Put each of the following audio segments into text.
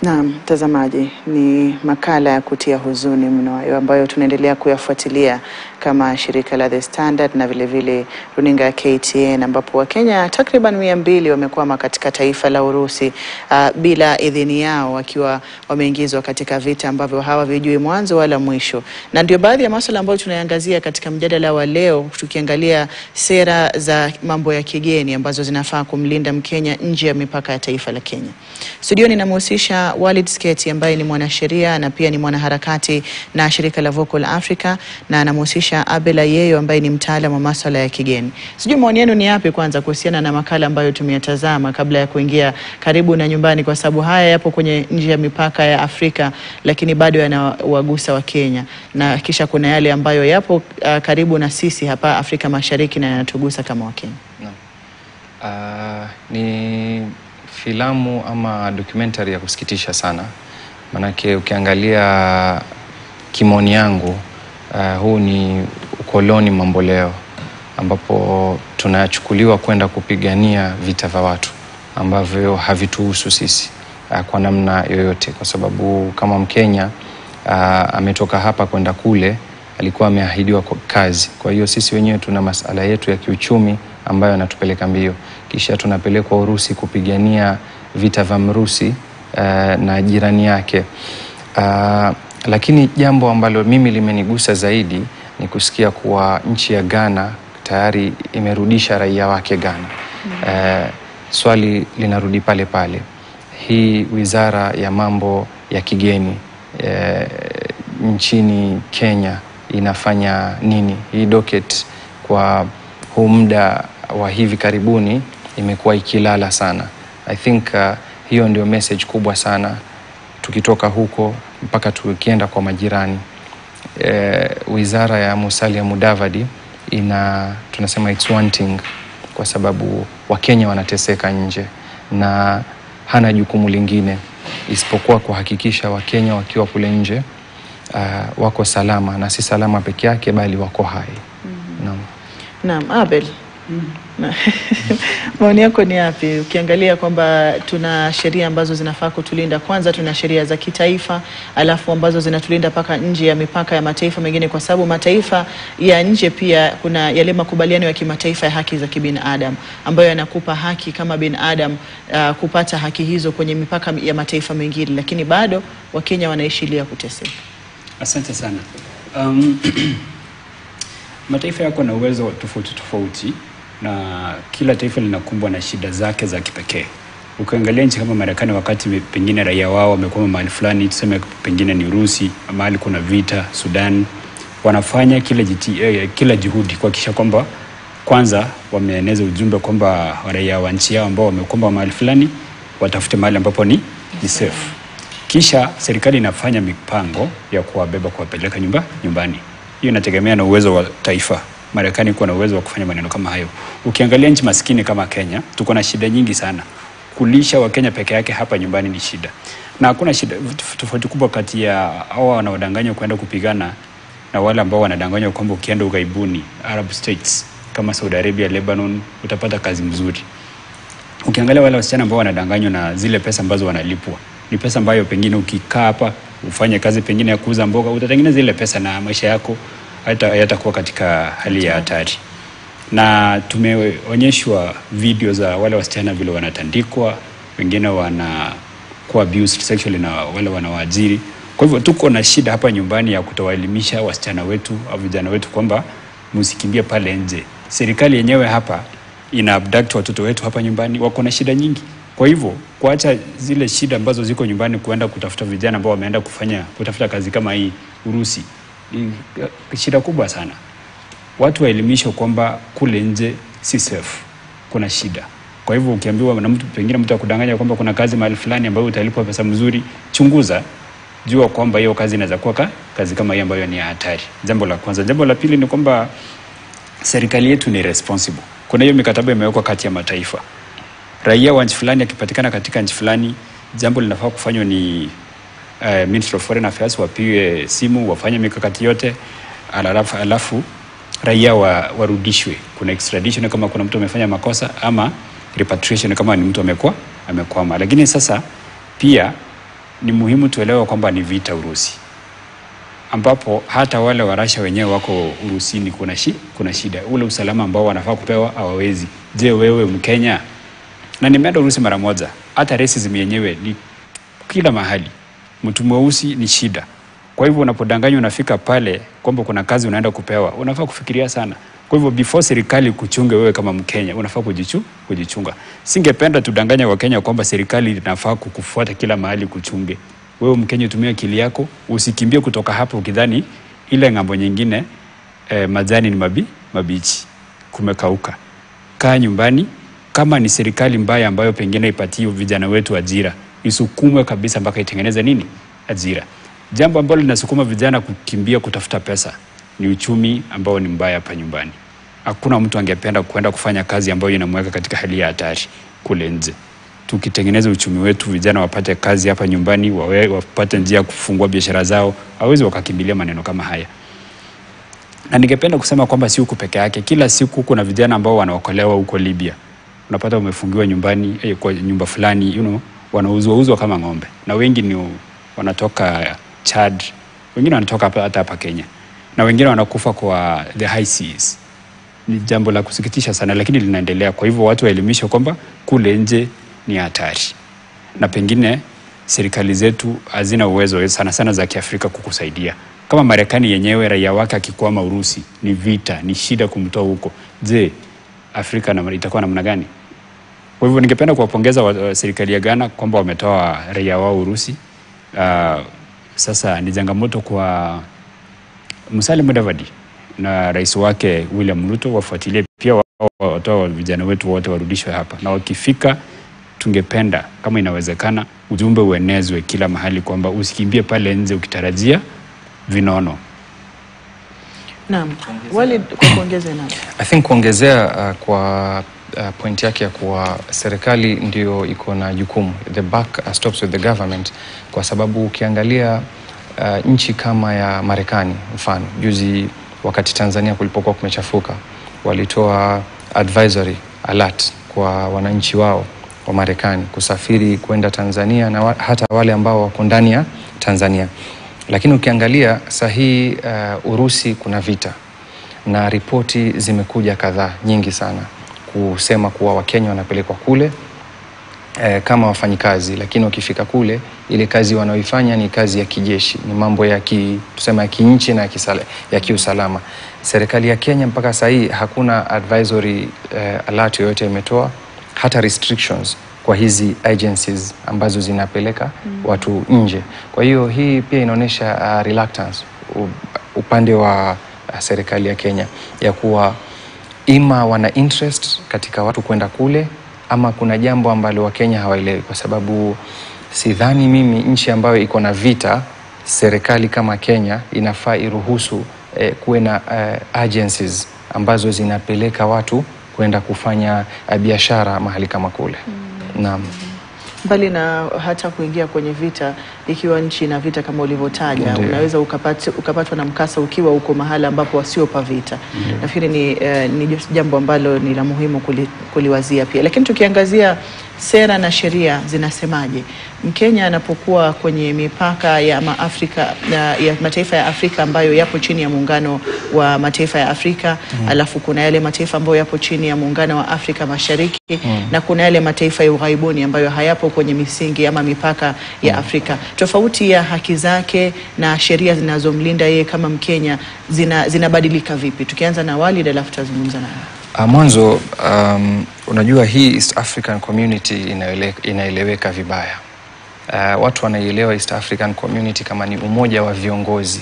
Naam, mtazamaji, ni makala ya kutia huzuni mno ambayo tunaendelea kuyafuatilia kama shirika la The Standard na vile vile runinga ya KTN, ambapo Wakenya takriban 200 wamekwama katika taifa la Urusi bila idhini yao, wakiwa wameingizwa katika vita ambavyo hawavijui mwanzo wala mwisho. Na ndio baadhi ya masuala ambayo tunayaangazia katika mjadala wa leo, tukiangalia sera za mambo ya kigeni ambazo zinafaa kumlinda Mkenya nje ya mipaka ya taifa la Kenya. Studioni namhusisha Walid Sketi ambaye ni mwanasheria na pia ni mwanaharakati na shirika la Vocal Africa, na anamhusisha Abel Ayeyo ambaye ni mtaalamu wa masuala ya kigeni. Sijui maoni yenu ni yapi kwanza kuhusiana na makala ambayo tumeyatazama kabla ya kuingia karibu na nyumbani, kwa sababu haya yapo kwenye nje ya mipaka ya Afrika lakini bado yanawagusa wa Kenya, na kisha kuna yale ambayo yapo karibu na sisi hapa Afrika Mashariki na yanatugusa kama Wakenya. Ni filamu ama documentary ya kusikitisha sana. Manake ukiangalia kimoni yangu, huu ni ukoloni mamboleo ambapo tunachukuliwa kwenda kupigania vita vya watu ambavyo havituhusu sisi kwa namna yoyote, kwa sababu kama Mkenya ametoka hapa kwenda kule, alikuwa ameahidiwa kazi. Kwa hiyo sisi wenyewe tuna masuala yetu ya kiuchumi ambayo yanatupeleka mbio, kisha tunapelekwa Urusi kupigania vita vya Mrusi na jirani yake. Lakini jambo ambalo mimi limenigusa zaidi ni kusikia kuwa nchi ya Ghana tayari imerudisha raia wake Ghana. Swali linarudi pale pale, hii wizara ya mambo ya kigeni nchini Kenya inafanya nini? Hii docket kwa huu muda wa hivi karibuni imekuwa ikilala sana. I think hiyo ndio message kubwa sana tukitoka huko mpaka tukienda kwa majirani. Wizara ya Musalia Mudavadi tunasema it's wanting, kwa sababu Wakenya wanateseka nje na hana jukumu lingine isipokuwa kuhakikisha Wakenya wakiwa kule nje wako salama, na si salama peke yake bali wako hai. Naam, Abel. Maoni yako ni yapi ukiangalia kwamba tuna sheria ambazo zinafaa kutulinda? Kwanza tuna sheria za kitaifa, alafu ambazo zinatulinda paka nje ya mipaka ya mataifa mengine, kwa sababu mataifa ya nje pia kuna yale makubaliano ya kimataifa ya haki za kibinadamu ambayo yanakupa haki kama binadamu kupata haki hizo kwenye mipaka ya mataifa mengine, lakini bado Wakenya wanaishilia kuteseka. Asante sana. Mataifa yako na uwezo tofauti na kila taifa linakumbwa na shida zake za kipekee. Ukiangalia nchi kama Marekani, wakati pengine raia wao wamekuwa mahali fulani, tuseme pengine ni Urusi, mahali kuna vita, Sudan, wanafanya kila juhudi kuhakikisha kwamba kwanza wameeneza ujumbe kwamba raia wa nchi yao ambao wamekuwa mahali fulani watafute mahali ambapo ni safe. Kisha serikali inafanya mipango ya kuwabeba kuwapeleka nyumbani. Hiyo inategemea na uwezo wa taifa. Marekani kuna uwezo wa kufanya maneno kama hayo. Ukiangalia nchi maskini kama Kenya, tuko na shida nyingi sana. Kulisha Wakenya peke yake hapa nyumbani ni shida. Na hakuna shida tofauti kubwa kati ya hao wanaodanganywa kwenda kupigana na wale ambao wanadanganywa kwamba ukienda ughaibuni, Arab States kama Saudi Arabia, Lebanon, utapata kazi mzuri. Ukiangalia wale wasichana ambao wanadanganywa na zile pesa ambazo wanalipwa, ni pesa ambayo pengine ukikaa hapa ufanye kazi pengine ya kuuza mboga, utatengeneza ile pesa na maisha yako hayatakuwa katika hali ya hatari. Na tumeonyeshwa video za wale wasichana vile wanatandikwa, wengine wanakuwa abused sexually na wale wanawaajiri. Kwa hivyo tuko na shida hapa nyumbani ya kutowaelimisha wasichana wetu au vijana wetu kwamba msikimbie pale nje. Serikali yenyewe hapa ina abduct watoto wetu hapa nyumbani, wako na shida nyingi. Kwa hivyo kuacha zile shida ambazo ziko nyumbani kuenda kutafuta vijana ambao wameenda kutafuta kazi kama hii Urusi, shida kubwa sana. Watu waelimishwe kwamba kule nje si safe, kuna shida. Kwa hivyo ukiambiwa na mtu pengine mtu akudanganya kwamba kuna kazi mahali fulani ambayo utalipwa pesa mzuri, chunguza, jua kwamba hiyo kazi inaweza kuwa kazi kama hiyo ambayo ni hatari. Jambo la kwanza. Jambo la pili ni kwamba serikali yetu ni responsible. Kuna hiyo mikataba imewekwa kati ya mataifa. Raia wa nchi fulani akipatikana katika nchi fulani, jambo linafaa kufanywa ni Ministry of Foreign Affairs wapiwe simu, wafanye mikakati yote, alafu raia warudishwe. Kuna extradition kama kuna mtu amefanya makosa, ama repatriation kama ni mtu amekwama. Lakini sasa pia ni muhimu tuelewe kwamba ni vita Urusi, ambapo hata wale wa Russia wenyewe wako Urusini kuna shida. Ule usalama ambao wanafaa kupewa hawawezi. Je, wewe Mkenya? Na nimeenda Urusi mara moja, hata racism yenyewe ni kila mahali. Mtu mweusi ni shida. Kwa hivyo unapodanganywa unafika pale kwamba kuna kazi unaenda kupewa, unafaa kufikiria sana. Kwa hivyo before serikali kuchunge wewe kama Mkenya, unafaa kujichunga. Singependa tudanganya wa Kenya kwamba serikali inafaa kukufuata kila mahali kuchunge. Wewe Mkenya tumia akili yako, usikimbie kutoka hapo ukidhani ile ngambo nyingine majani ni mabichi, kumekauka. Kaa nyumbani. Kama ni serikali mbaya ambayo pengine ipatie vijana wetu ajira, isukumwe kabisa mpaka itengeneze nini? Ajira. Jambo ambalo linasukuma vijana kukimbia kutafuta pesa ni uchumi ambao ni mbaya hapa nyumbani. Hakuna mtu angependa kwenda kufanya kazi ambayo inamweka katika hali ya hatari kule nje. Tukitengeneza uchumi wetu, vijana wapate kazi hapa nyumbani, wapate njia ya kufungua biashara zao, hawezi wakakimbilia maneno kama haya. Na ningependa kusema kwamba si huku peke yake. Kila siku kuna vijana ambao wanaokolewa huko Libya. Unapata wamefungiwa nyumbani, kwa nyumba fulani, wanauzwa kama ng'ombe. Na wengi ni wanatoka Chad, wengine wanatoka hapa Kenya. Na wengine wanakufa kwa the high seas. Ni jambo la kusikitisha sana, lakini linaendelea. Kwa hivyo watu waelimishwe kwamba kule nje ni hatari. Na pengine serikali zetu hazina uwezo sana za Kiafrika kukusaidia. Kama Marekani yenyewe raia wake akikwama Urusi, ni vita, ni shida kumtoa huko. Je, Afrika itakuwa namna gani? Kwa hivyo ningependa kuwapongeza serikali ya Ghana kwamba wametoa raia wao Urusi. Sasa ni changamoto kwa Musalia Mudavadi na rais wake William Ruto wafuatilie pia, watoa vijana wetu wote warudishwe hapa. Na wakifika, tungependa kama inawezekana ujumbe uenezwe kila mahali kwamba usikimbie pale nje ukitarajia vinono. Naam, Walid, kwa kuongezea naam. I think kuongezea kwa point yake ya kuwa serikali ndio iko na jukumu, the buck stops with the government, kwa sababu ukiangalia nchi kama ya Marekani, mfano juzi wakati Tanzania kulipokuwa kumechafuka, walitoa advisory alert kwa wananchi wao wa Marekani kusafiri kwenda Tanzania na hata wale ambao wako ndani ya Tanzania. Lakini ukiangalia sahihi Urusi kuna vita, na ripoti zimekuja kadhaa nyingi sana kusema kuwa Wakenya wanapelekwa kule kama wafanyikazi, lakini wakifika kule ile kazi wanaoifanya ni kazi ya kijeshi, ni mambo ya tuseme ya kinchi na ya kiusalama. Serikali ya Kenya mpaka sahihi hakuna advisory alert yoyote imetoa, hata restrictions kwa hizi agencies ambazo zinapeleka watu nje. Kwa hiyo hii pia inaonyesha reluctance upande wa serikali ya Kenya ya kuwa ima wana interest katika watu kwenda kule, ama kuna jambo ambalo Wakenya hawaelewi, kwa sababu sidhani mimi nchi ambayo iko na vita, serikali kama Kenya inafaa iruhusu kuwe na agencies ambazo zinapeleka watu kwenda kufanya biashara mahali kama kule. Naam. Mbali na hata kuingia kwenye vita, ikiwa nchi na vita kama ulivyotaja, unaweza ukapatwa na mkasa ukiwa uko mahala ambapo wasiopa vita. Nafikiri ni jambo ambalo ni la muhimu kuliwazia pia. Lakini tukiangazia sera na sheria zinasemaje, Mkenya anapokuwa kwenye mipaka ya mataifa ya Afrika ambayo yapo chini ya muungano wa mataifa ya Afrika, alafu kuna yale mataifa ambayo yapo chini ya muungano wa Afrika Mashariki, na kuna yale mataifa ya ughaibuni ambayo hayapo kwenye misingi ama mipaka ya Afrika. Tofauti ya haki zake na sheria zinazomlinda yeye kama Mkenya zinabadilika vipi? Tukianza na Walid alafu tazungumza na mwanzo. Unajua hii East African Community inaeleweka vibaya. Watu wanaielewa East African Community kama ni umoja wa viongozi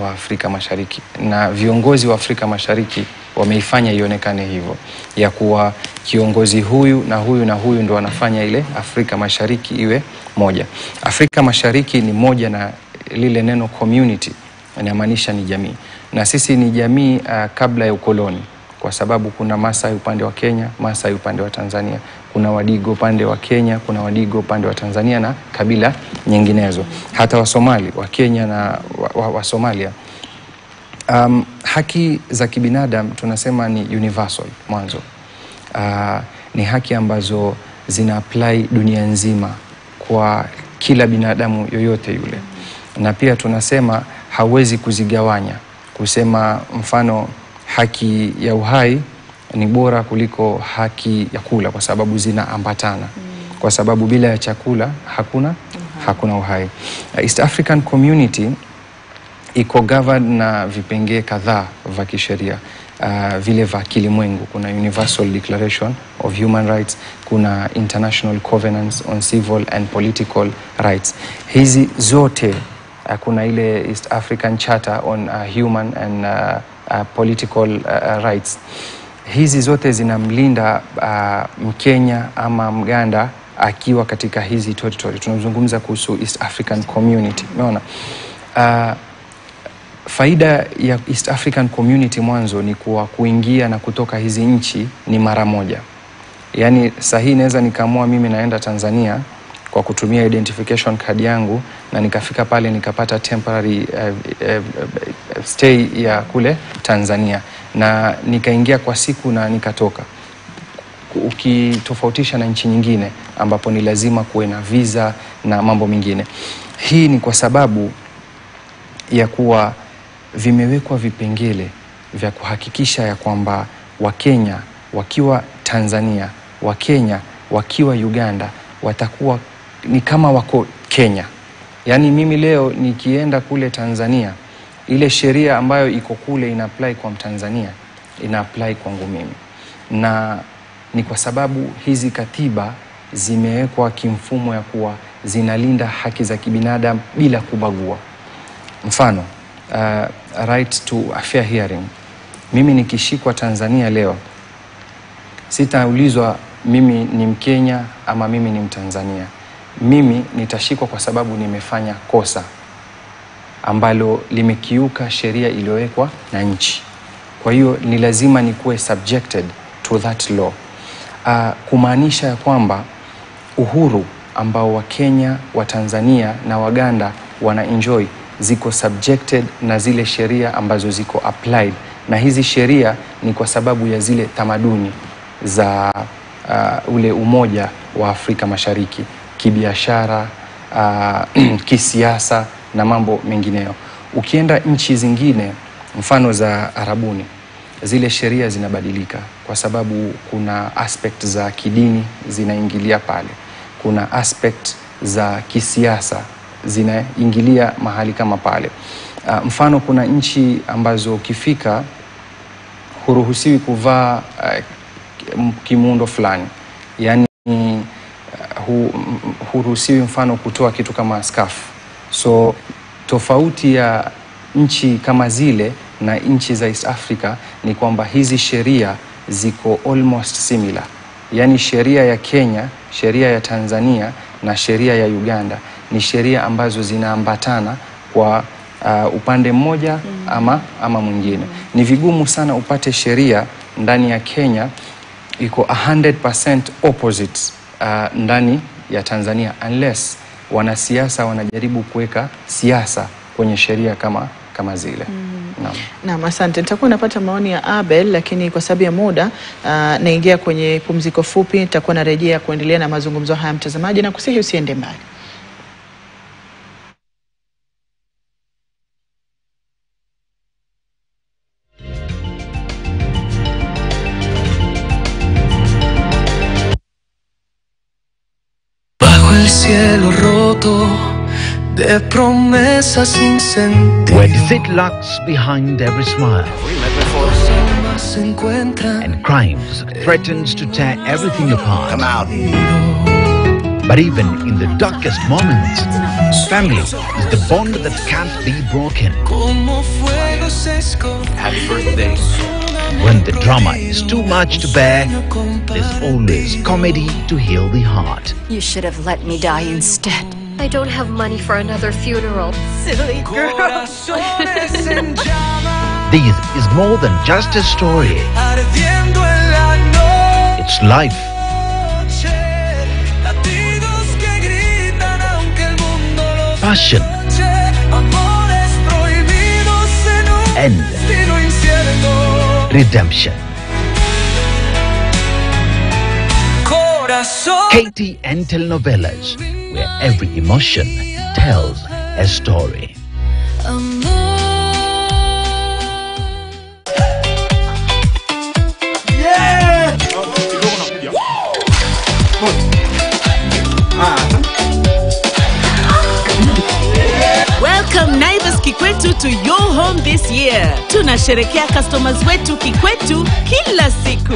wa Afrika Mashariki, na viongozi wa Afrika Mashariki wameifanya ionekane hivyo, ya kuwa kiongozi huyu na huyu na huyu ndio wanafanya ile Afrika Mashariki iwe moja. Afrika Mashariki ni moja, na lile neno community inamaanisha ni jamii, na sisi ni jamii kabla ya ukoloni, kwa sababu kuna Maasai upande wa Kenya, Maasai upande wa Tanzania, kuna Wadigo upande wa Kenya, kuna Wadigo upande wa Tanzania na kabila nyinginezo, hata wa Somali, wa Kenya na wa Somalia. Haki za kibinadamu tunasema ni universal mwanzo. Ni haki ambazo zina apply dunia nzima kwa kila binadamu yoyote yule. Na pia tunasema hawezi kuzigawanya, kusema mfano haki ya uhai ni bora kuliko haki ya kula, kwa sababu zinaambatana. Kwa sababu bila ya chakula hakuna uhai. East African Community iko governed na vipengee kadhaa vya kisheria, vile vya kilimwengu. Kuna Universal Declaration of Human Rights, kuna International Covenants on Civil and Political Rights. Hizi zote, kuna ile East African Charter on Human and Political Rights. Hizi zote zinamlinda Mkenya ama Mganda akiwa katika hizi territory. Tunazungumza kuhusu East African Community. Unaona? Faida ya East African Community mwanzo ni kuingia na kutoka hizi nchi ni mara moja. Yaani sahihi naweza nikaamua mimi naenda Tanzania kwa kutumia identification card yangu, na nikafika pale nikapata temporary stay ya kule Tanzania, na nikaingia kwa siku na nikatoka. Ukitofautisha na nchi nyingine ambapo ni lazima kuwe na visa na mambo mengine. Hii ni kwa sababu ya kuwa vimewekwa vipengele vya kuhakikisha ya kwamba Wakenya wakiwa Tanzania, Wakenya wakiwa Uganda watakuwa ni kama wako Kenya. Yaani mimi leo nikienda kule Tanzania, ile sheria ambayo iko kule ina apply kwa Mtanzania, ina apply kwangu mimi. Na ni kwa sababu hizi katiba zimewekwa kimfumo ya kuwa zinalinda haki za kibinadamu bila kubagua. Mfano, right to a fair hearing. Mimi nikishikwa Tanzania leo, sitaulizwa mimi ni Mkenya ama mimi ni Mtanzania. Mimi nitashikwa kwa sababu nimefanya kosa ambalo limekiuka sheria iliyowekwa na nchi. Kwa hiyo ni lazima nikuwe subjected to that law. Kumaanisha ya kwamba uhuru ambao Wakenya, wa Tanzania na Waganda wana enjoy ziko subjected na zile sheria ambazo ziko applied, na hizi sheria ni kwa sababu ya zile tamaduni za ule umoja wa Afrika Mashariki, kibiashara, kisiasa na mambo mengineyo. Ukienda nchi zingine mfano za Arabuni, zile sheria zinabadilika kwa sababu kuna aspect za kidini zinaingilia pale, kuna aspect za kisiasa zinaingilia mahali kama pale. Mfano kuna nchi ambazo ukifika huruhusiwi kuvaa kimuundo fulani, yani huruhusiwi mfano kutoa kitu kama scarf. So tofauti ya nchi kama zile na nchi za East Africa ni kwamba hizi sheria ziko almost similar. Yani sheria ya Kenya, sheria ya Tanzania na sheria ya Uganda ni sheria ambazo zinaambatana kwa upande mmoja ama mwingine. Ni vigumu sana upate sheria ndani ya Kenya iko 100% opposite ndani ya Tanzania, unless wanasiasa wanajaribu kuweka siasa kwenye sheria kama zile. Naam, asante. Nitakuwa napata maoni ya Abel, lakini kwa sababu ya muda naingia kwenye pumziko fupi. Nitakuwa narejea kuendelea na mazungumzo haya, mtazamaji, na kusihi usiende mbali. Bajo el cielo roto de promesas sin sentido, where deceit lurks behind every smile, and crimes threatens to tear everything apart. Come out. But even in the darkest moments, family is the bond that can't be broken. Happy birthday. When the drama is too much to bear, there's always comedy to heal the heart. You should have let me die instead. I don't have money for another funeral. Silly girl. This is more than just a story. It's life. Passion. And redemption. KTN Telenovelas, where every emotion tells a story. Welcome Naivas Kikwetu to your home this year. Tunasherekea customers wetu Kikwetu kila siku.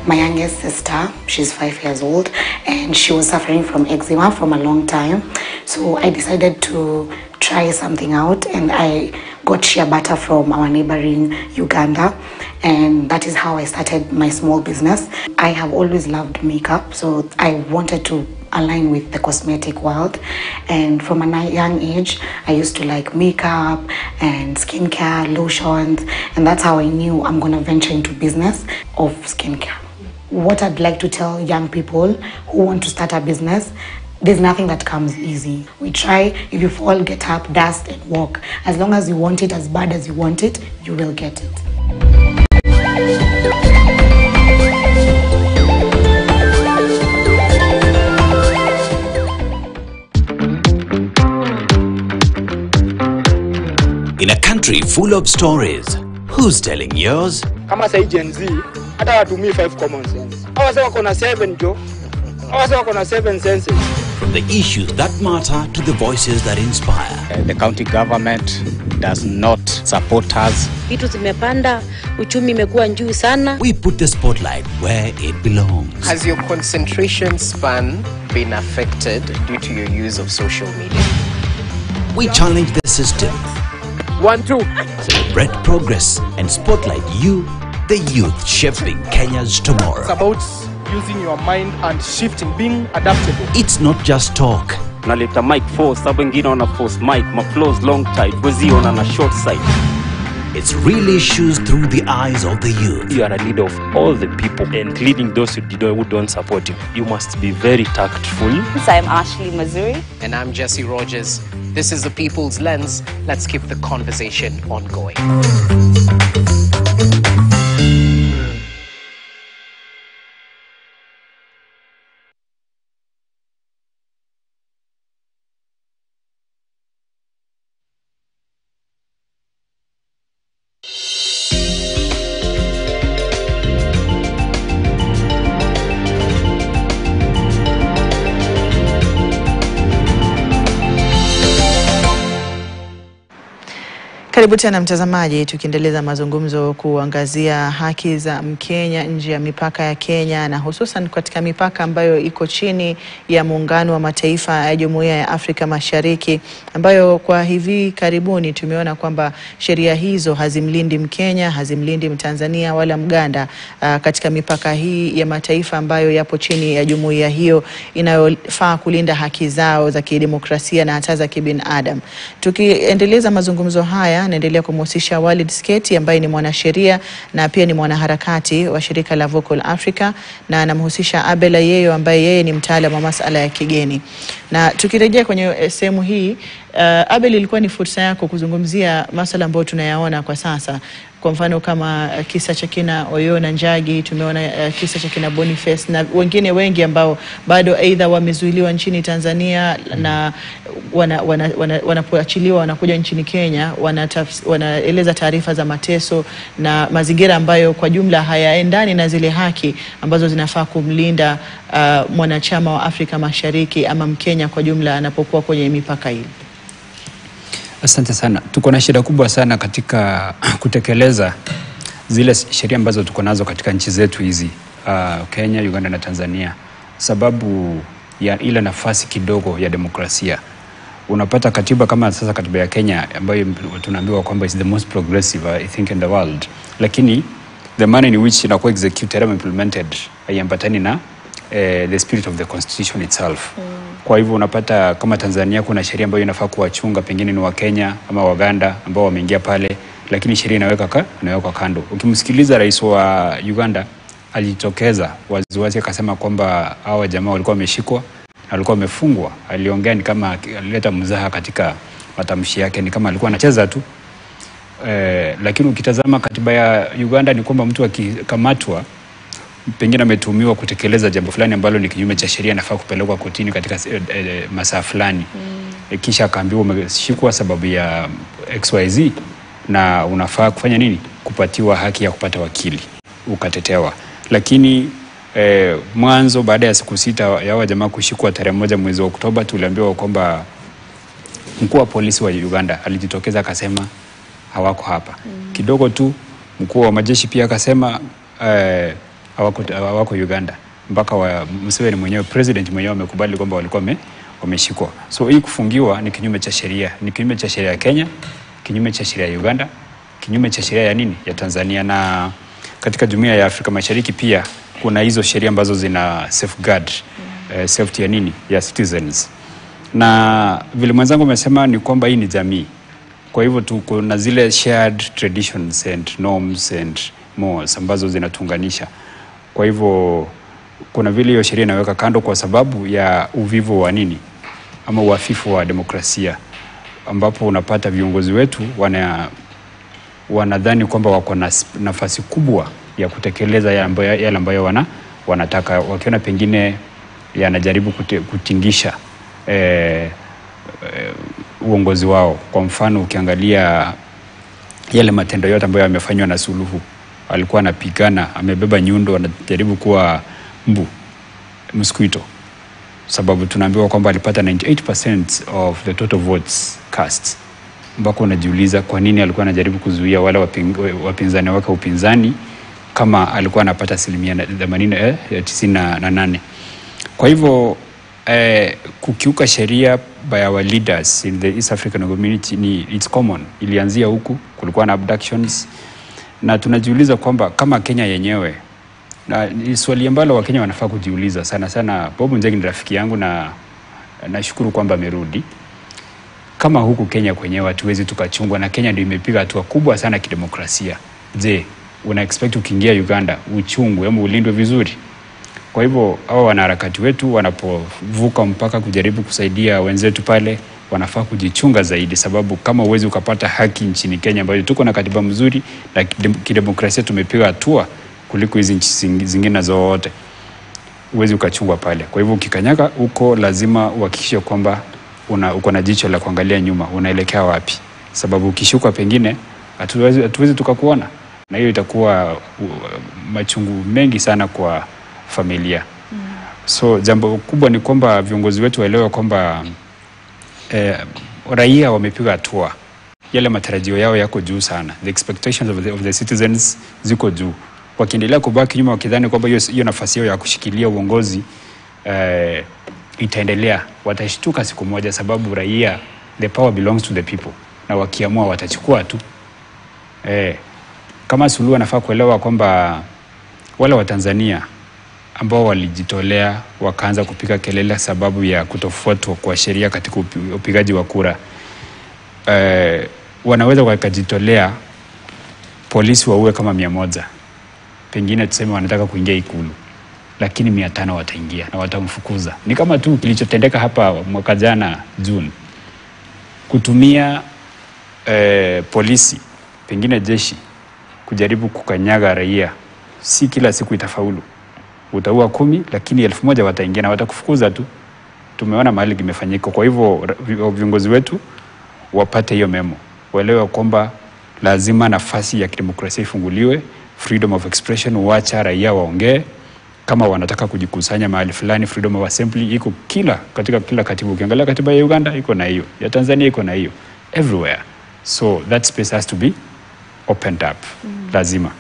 My youngest sister, she's 5 years old, and she was suffering from eczema from a long time. So I decided to try something out, and I got shea butter from our neighboring Uganda, and that is how I started my small business. I have always loved makeup, so I wanted to align with the cosmetic world, and from a young age I used to like makeup and skincare, lotions, and that's how I knew I'm gonna venture into business of skincare. What I'd like to tell young people who want to start a business, there's nothing that comes easy. We try, if you fall, get up, dust and walk. As long as you want it as bad as you want it, you will get it. In a country full of stories, who's telling yours? Kama say Gen Z, hata watumii 5 common sense. Hawa sasa wako na 7 jo. Hawa sasa wako na 7 senses. From the issues that matter to the voices that inspire. The county government does not support us. Vitu zimepanda, uchumi imekuwa juu sana. We put the spotlight where it belongs. Has your concentration span been affected due to your use of social media? We challenge the system. 1, 2. Celebrate progress and spotlight you, the youth shaping Kenya's tomorrow. It's about using your mind and shifting, being adaptable. It's not just talk. Naleta mic force, sabu wengine wana force mic, ma flows long tight, wezi on a short side. It's real issues through the eyes of the youth. You are a leader of all the people, including those who don't support you. You must be very tactful. I'm Ashley Mazuri. And I'm Jesse Rogers. This is The People's Lens. Let's keep the conversation ongoing. Karibu tena mtazamaji, tukiendeleza mazungumzo kuangazia haki za Mkenya nje ya mipaka ya Kenya, na hususan katika mipaka ambayo iko chini ya muungano wa mataifa ya Jumuiya ya Afrika Mashariki, ambayo kwa hivi karibuni tumeona kwamba sheria hizo hazimlindi Mkenya, hazimlindi Mtanzania wala Mganda katika mipaka hii ya mataifa ambayo yapo chini ya jumuiya hiyo inayofaa kulinda haki zao za kidemokrasia na hata za kibinadamu. Tukiendeleza mazungumzo haya, naendelea kumhusisha Walid Sketi ambaye ni mwanasheria na pia ni mwanaharakati wa shirika la Vocal Africa, na anamhusisha Abel Ayeyo ambaye yeye ni mtaalamu wa masuala ya kigeni. Na tukirejea kwenye sehemu hii, Abel, ilikuwa ni fursa yako kuzungumzia masuala ambayo tunayaona kwa sasa. Kwa mfano kama kisa cha kina Oyo na Njagi, tumeona kisa cha kina Boniface na wengine wengi ambao bado aidha wamezuiliwa nchini Tanzania na wanapoachiliwa wanakuja nchini Kenya, wanaeleza taarifa za mateso na mazingira ambayo kwa jumla hayaendani na zile haki ambazo zinafaa kumlinda mwanachama wa Afrika Mashariki ama Mkenya kwa jumla anapokuwa kwenye mipaka hii. Asante sana. Tuko na shida kubwa sana katika kutekeleza zile sheria ambazo tuko nazo katika nchi zetu hizi, Kenya, Uganda na Tanzania, sababu ya ile nafasi kidogo ya demokrasia. Unapata katiba kama sasa katiba ya Kenya ambayo tunaambiwa kwamba is the most progressive I think in the world, lakini the manner in which inakuwa executed and implemented haiambatani na the spirit of the constitution itself. Kwa hivyo unapata kama Tanzania kuna sheria ambayo inafaa kuwachunga pengine ni wa Kenya ama Waganda ambao wameingia pale, lakini sheria inawekwa kando. Ukimsikiliza rais wa Uganda alitokeza waziwazi akasema kwamba hawa jamaa walikuwa wameshikwa, walikuwa wamefungwa. Aliongea ni kama alileta mzaha katika matamshi yake, ni kama alikuwa anacheza tu. Lakini ukitazama katiba ya Uganda ni kwamba mtu akikamatwa pengine ametuhumiwa kutekeleza jambo fulani ambalo ni kinyume cha sheria, nafaa kupelekwa kotini katika masaa fulani. Kisha akaambiwa umeshikwa sababu ya XYZ na unafaa kufanya nini? Kupatiwa haki ya kupata wakili, ukatetewa. Lakini mwanzo baada ya siku 6 ya jamaa kushikwa tarehe 1 mwezi wa Oktoba, tuliambiwa kwamba mkuu wa polisi wa Uganda alijitokeza akasema hawako hapa. Kidogo tu mkuu wa majeshi pia akasema hawako Uganda. Mpaka wa Museveni mwenyewe, president mwenyewe amekubali kwamba walikuwa wameshikwa. So hii kufungiwa ni kinyume cha sheria. Ni kinyume cha sheria ya Kenya, kinyume cha sheria ya Uganda, kinyume cha sheria ya nini? Ya Tanzania. Na katika Jumuiya ya Afrika Mashariki pia kuna hizo sheria ambazo zina safeguard safety ya nini? Ya citizens. Na vile mwenzangu amesema ni kwamba hii ni jamii. Kwa hivyo kuna zile shared traditions and norms and mores ambazo zinatuunganisha. Kwa hivyo kuna vile hiyo sheria inaweka kando kwa sababu ya uvivu wa nini? Ama uhafifu wa demokrasia, ambapo unapata viongozi wetu wanadhani kwamba wako na nafasi kubwa ya kutekeleza yale ambayo wanataka, wakiona pengine yanajaribu kutingisha uongozi wao. Kwa mfano ukiangalia yale matendo yote ambayo yamefanywa na Suluhu, alikuwa anapigana, amebeba nyundo, anajaribu kuwa mosquito, sababu tunaambiwa kwamba alipata 98% of the total votes cast. Mbako unajiuliza kwa nini alikuwa anajaribu kuzuia wale wapinzani wake upinzani kama alikuwa anapata 98%. Kwa hivyo kukiuka sheria by our leaders in the East African community it's common. Ilianzia huku, kulikuwa na abductions, na tunajiuliza kwamba kama Kenya yenyewe, na ni swali ambalo Wakenya wanafaa kujiuliza sana sana. Bob Njagi ni rafiki yangu na nashukuru kwamba amerudi. Kama huku Kenya kwenyewe hatuwezi tukachungwa, na Kenya ndio imepiga hatua kubwa sana kidemokrasia, je, una expect ukiingia Uganda uchungwe ama ulindwe vizuri? Kwa hivyo hao wanaharakati wetu wanapovuka mpaka kujaribu kusaidia wenzetu pale, wanafaa kujichunga zaidi, sababu kama uwezi ukapata haki nchini Kenya ambayo tuko na katiba mzuri na kidemokrasia tumepiga hatua kuliko hizi nchi zingine zote, uwezi ukachungwa pale. Kwa hivyo ukikanyaga huko lazima uhakikishe kwamba uko na jicho la kuangalia nyuma, unaelekea wapi, sababu ukishuka pengine hatuwezi tukakuona, na hiyo itakuwa machungu mengi sana kwa familia. So jambo kubwa ni kwamba viongozi wetu waelewe kwamba raia wamepiga hatua, yale matarajio yao yako juu sana, the expectations of the citizens ziko juu. Wakiendelea kubaki nyuma wakidhani kwamba hiyo nafasi yao ya kushikilia uongozi itaendelea, watashtuka siku moja, sababu raia, the power belongs to the people, na wakiamua watachukua tu. Kama Suluhu anafaa kuelewa kwamba wale wa Tanzania ambao walijitolea wakaanza kupiga kelele sababu ya kutofuatwa kwa sheria katika upigaji wa kura, wanaweza wakajitolea polisi waue kama 100, pengine tuseme wanataka kuingia Ikulu, lakini 500 wataingia na watamfukuza. Ni kama tu kilichotendeka hapa mwaka jana June, kutumia polisi, pengine jeshi, kujaribu kukanyaga raia. Si kila siku itafaulu. Utaua 10 lakini 1000 wataingia na watakufukuza tu. Tumeona mahali kimefanyika. Kwa hivyo viongozi wetu wapate hiyo memo, waelewe kwamba lazima nafasi ya kidemokrasia ifunguliwe, freedom of expression, wacha raia waongee. Kama wanataka kujikusanya mahali fulani, freedom of assembly iko katika kila katiba. Ukiangalia katiba ya Uganda iko na hiyo, ya Tanzania iko na hiyo, everywhere. So that space has to be opened up. Lazima.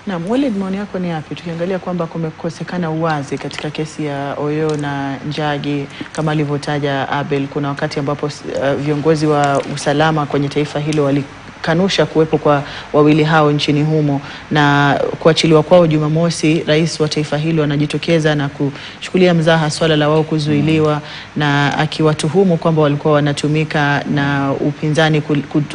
Na Walid, maoni yako ni yapi? Tukiangalia kwamba kumekosekana uwazi katika kesi ya Oyo na Njagi kama alivyotaja Abel, kuna wakati ambapo viongozi wa usalama kwenye taifa hilo walikanusha kuwepo kwa wawili hao nchini humo, na kuachiliwa kwao Jumamosi, rais wa taifa hilo anajitokeza na kuchukulia mzaha swala la wao kuzuiliwa, na akiwatuhumu kwamba walikuwa wanatumika na upinzani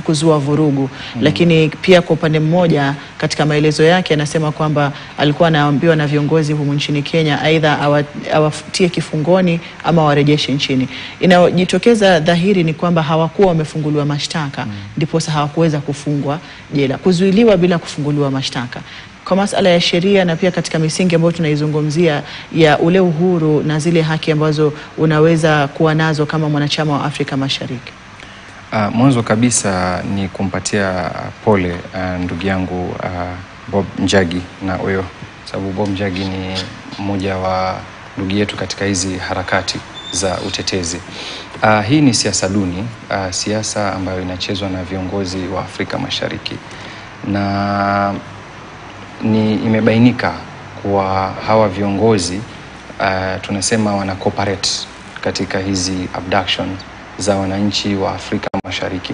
kuzua vurugu. Lakini pia kwa upande mmoja katika maelezo yake anasema kwamba alikuwa anaambiwa na viongozi humu nchini Kenya aidha awatie kifungoni ama warejeshe nchini. Inajitokeza dhahiri ni kwamba hawakuwa wamefunguliwa mashtaka, ndipo hawakuweza kufungwa jela, kuzuiliwa bila kufunguliwa mashtaka. kwa masuala ya sheria na pia katika misingi ambayo tunaizungumzia ya ule uhuru na zile haki ambazo unaweza kuwa nazo kama mwanachama wa Afrika Mashariki? Mwanzo kabisa ni kumpatia pole ndugu yangu Bob Njagi na Oyo, sababu Bob Njagi ni mmoja wa ndugu yetu katika hizi harakati za utetezi. Hii ni siasa duni, siasa ambayo inachezwa na viongozi wa Afrika Mashariki, na imebainika kuwa hawa viongozi tunasema wana cooperate katika hizi abduction za wananchi wa Afrika Mashariki.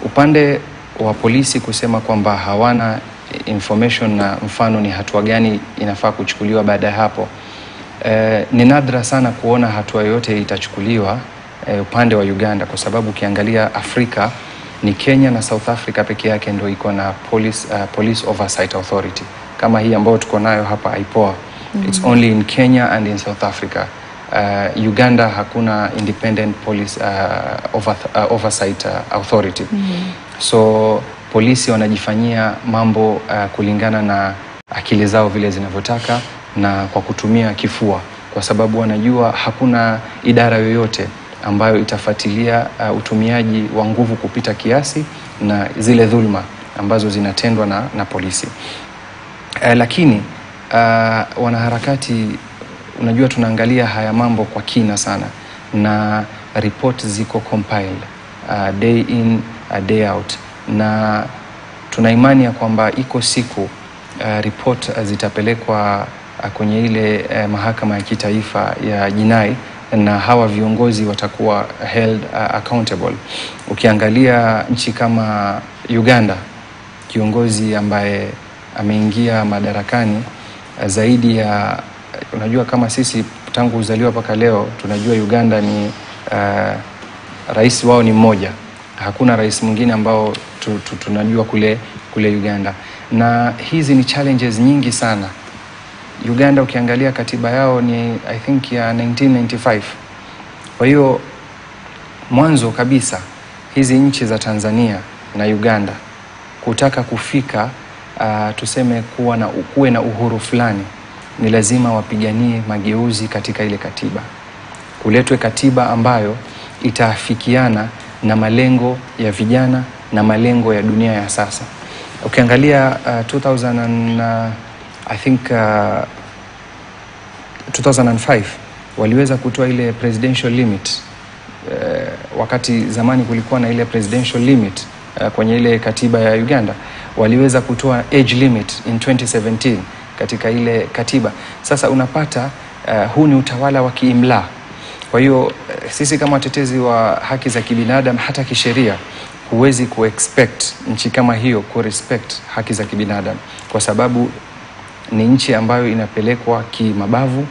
Upande wa polisi kusema kwamba hawana information na mfano ni hatua gani inafaa kuchukuliwa baada ya hapo, ni nadra sana kuona hatua yoyote itachukuliwa upande wa Uganda, kwa sababu ukiangalia Afrika ni Kenya na South Africa pekee yake ndio iko na police oversight authority kama hii ambayo tuko nayo hapa IPOA. It's only in Kenya and in South Africa. Uganda hakuna independent police oversight authority. So polisi wanajifanyia mambo kulingana na akili zao vile zinavyotaka na kwa kutumia kifua, kwa sababu wanajua hakuna idara yoyote ambayo itafuatilia utumiaji wa nguvu kupita kiasi na zile dhulma ambazo zinatendwa na polisi. Lakini wanaharakati, unajua tunaangalia haya mambo kwa kina sana, na report ziko compiled day in day out, na tuna imani ya kwamba iko siku report zitapelekwa kwenye ile mahakama ya kitaifa ya jinai na hawa viongozi watakuwa held accountable. Ukiangalia nchi kama Uganda, kiongozi ambaye ameingia madarakani zaidi ya, unajua kama sisi tangu uzaliwa mpaka leo tunajua Uganda ni rais wao ni mmoja, hakuna rais mwingine ambao tunajua kule Uganda, na hizi ni challenges nyingi sana. Uganda ukiangalia katiba yao ni I think ya 1995. Kwa hiyo mwanzo kabisa hizi nchi za Tanzania na Uganda kutaka kufika tuseme kuwe na uhuru fulani, ni lazima wapiganie mageuzi katika ile katiba. Kuletwe katiba ambayo itaafikiana na malengo ya vijana na malengo ya dunia ya sasa. Ukiangalia 2005 waliweza kutoa ile presidential limit, wakati zamani kulikuwa na ile presidential limit kwenye ile katiba ya Uganda, waliweza kutoa age limit in 2017 katika ile katiba. Sasa unapata huu ni utawala wa kiimla. Kwa hiyo sisi kama watetezi wa haki za kibinadamu, hata kisheria huwezi kuexpect nchi kama hiyo kurespect haki za kibinadamu, kwa sababu ni nchi ambayo inapelekwa kimabavu,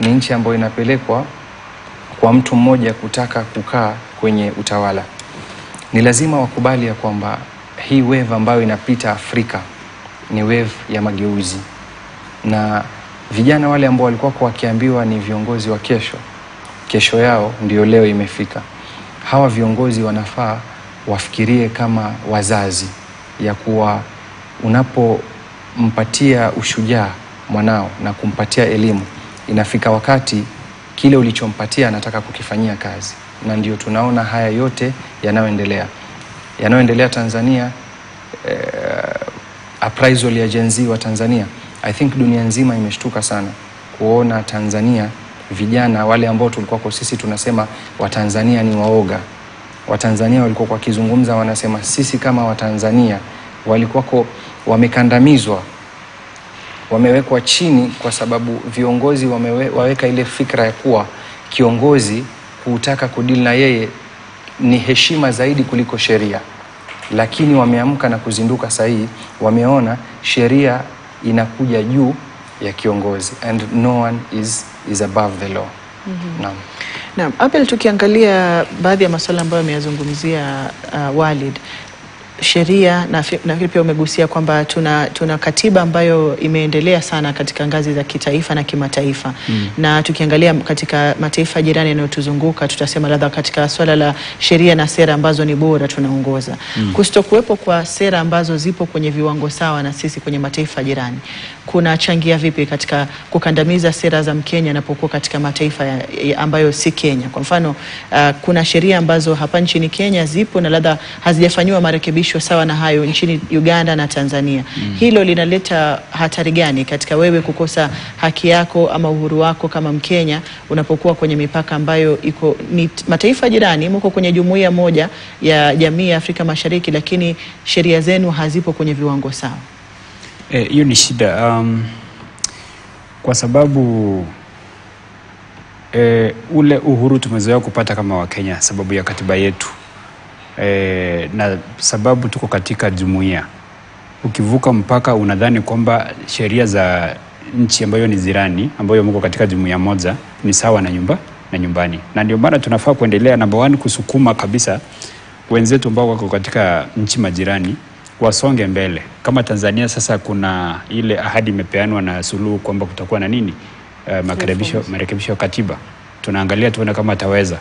ni nchi ambayo inapelekwa kwa mtu mmoja kutaka kukaa kwenye utawala. Ni lazima wakubali ya kwamba hii wave ambayo inapita Afrika ni wave ya mageuzi, na vijana wale ambao walikuwa wakiambiwa ni viongozi wa kesho yao ndio leo imefika. Hawa viongozi wanafaa wafikirie kama wazazi, ya kuwa unapompatia ushujaa mwanao na kumpatia elimu, inafika wakati kile ulichompatia anataka kukifanyia kazi. Na ndio tunaona haya yote yanayoendelea Tanzania. Appraisal ya Gen Z wa Tanzania, I think dunia nzima imeshtuka sana kuona Tanzania vijana wale ambao tulikuwa kwa sisi tunasema Watanzania ni waoga. Watanzania walikuwa wakizungumza wanasema sisi kama Watanzania walikuwa wamekandamizwa, wamewekwa chini, kwa sababu viongozi waweka ile fikra ya kuwa kiongozi kutaka kudili na yeye ni heshima zaidi kuliko sheria. Lakini wameamka na kuzinduka sahihi, wameona sheria inakuja juu ya kiongozi, and no one is above the law. Naam, Abel, tukiangalia baadhi ya masuala ambayo ameyazungumzia Walid, sheria na pia umegusia kwamba tuna katiba ambayo imeendelea sana katika ngazi za kitaifa na kimataifa. Na tukiangalia katika mataifa jirani yanayotuzunguka, tutasema labda katika swala la sheria na sera ambazo ni bora tunaongoza. Kustokuwepo kwa sera ambazo zipo kwenye viwango sawa na sisi kwenye mataifa jirani, kuna changia vipi katika kukandamiza sera za Mkenya anapokuwa katika mataifa ambayo si Kenya? Kwa mfano, kuna sheria ambazo hapa nchini Kenya zipo na labda hazijafanywa marekebisho sawa na hayo nchini Uganda na Tanzania. Hilo linaleta hatari gani katika wewe kukosa haki yako ama uhuru wako kama Mkenya unapokuwa kwenye mipaka ambayo ni mataifa jirani, mko kwenye jumuiya moja ya jamii ya Afrika Mashariki, lakini sheria zenu hazipo kwenye viwango sawa? Hiyo ni shida, kwa sababu ule uhuru tumezoea kupata kama Wakenya sababu ya katiba yetu, na sababu tuko katika jumuiya. Ukivuka mpaka unadhani kwamba sheria za nchi ambayo ni jirani, ambayo mko katika jumuiya moja, ni sawa na nyumbani. Na ndio maana tunafaa kuendelea number 1 kusukuma kabisa wenzetu ambao wako katika nchi majirani wasonge mbele. Kama Tanzania sasa kuna ile ahadi imepeanwa na Suluhu kwamba kutakuwa na nini, marekebisho ya katiba. Tunaangalia tuone kama ataweza.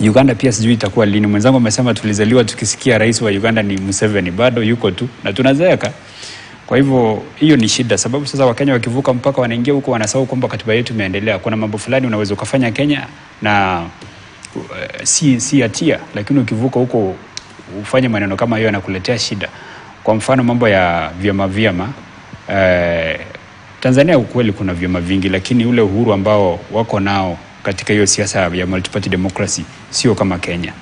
Uganda pia sijui itakuwa lini. Mwenzangu amesema tulizaliwa tukisikia rais wa Uganda ni Museveni, bado yuko tu na tunazeeka. Kwa hivyo hiyo ni shida, sababu sasa Wakenya wakivuka mpaka wanaingia huko wanasahau kwamba katiba yetu imeendelea. Kuna mambo fulani unaweza ukafanya Kenya na si hatia, lakini ukivuka huko ufanye maneno kama hiyo yanakuletea shida. Kwa mfano mambo ya vyama, Tanzania ukweli kuna vyama vingi, lakini ule uhuru ambao wako nao katika hiyo siasa ya multi-party democracy sio kama Kenya.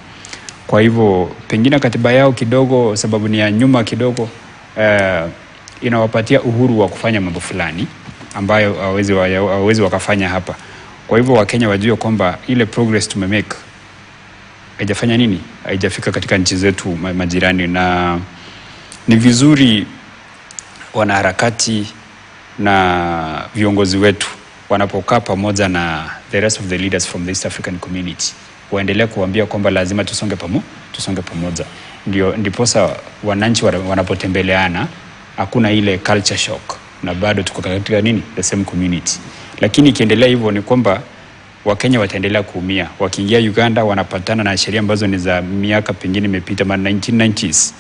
Kwa hivyo pengine katiba yao kidogo, sababu ni ya nyuma kidogo, inawapatia uhuru wa kufanya mambo fulani ambayo hawezi wakafanya hapa. Kwa hivyo Wakenya wajue kwamba ile progress tumemake haijafanya nini, haijafika katika nchi zetu majirani. Na ni vizuri wanaharakati na viongozi wetu wanapokaa pamoja na the rest of the leaders from the East African community waendelee kuambia kwamba lazima tusonge pamoja. Ndiposa wananchi wanapotembeleana hakuna ile culture shock na bado tuko katika nini, the same community. Lakini ikiendelea hivyo ni kwamba Wakenya wataendelea kuumia. Wakiingia Uganda wanapatana na sheria ambazo ni za miaka pengine imepita 1990s.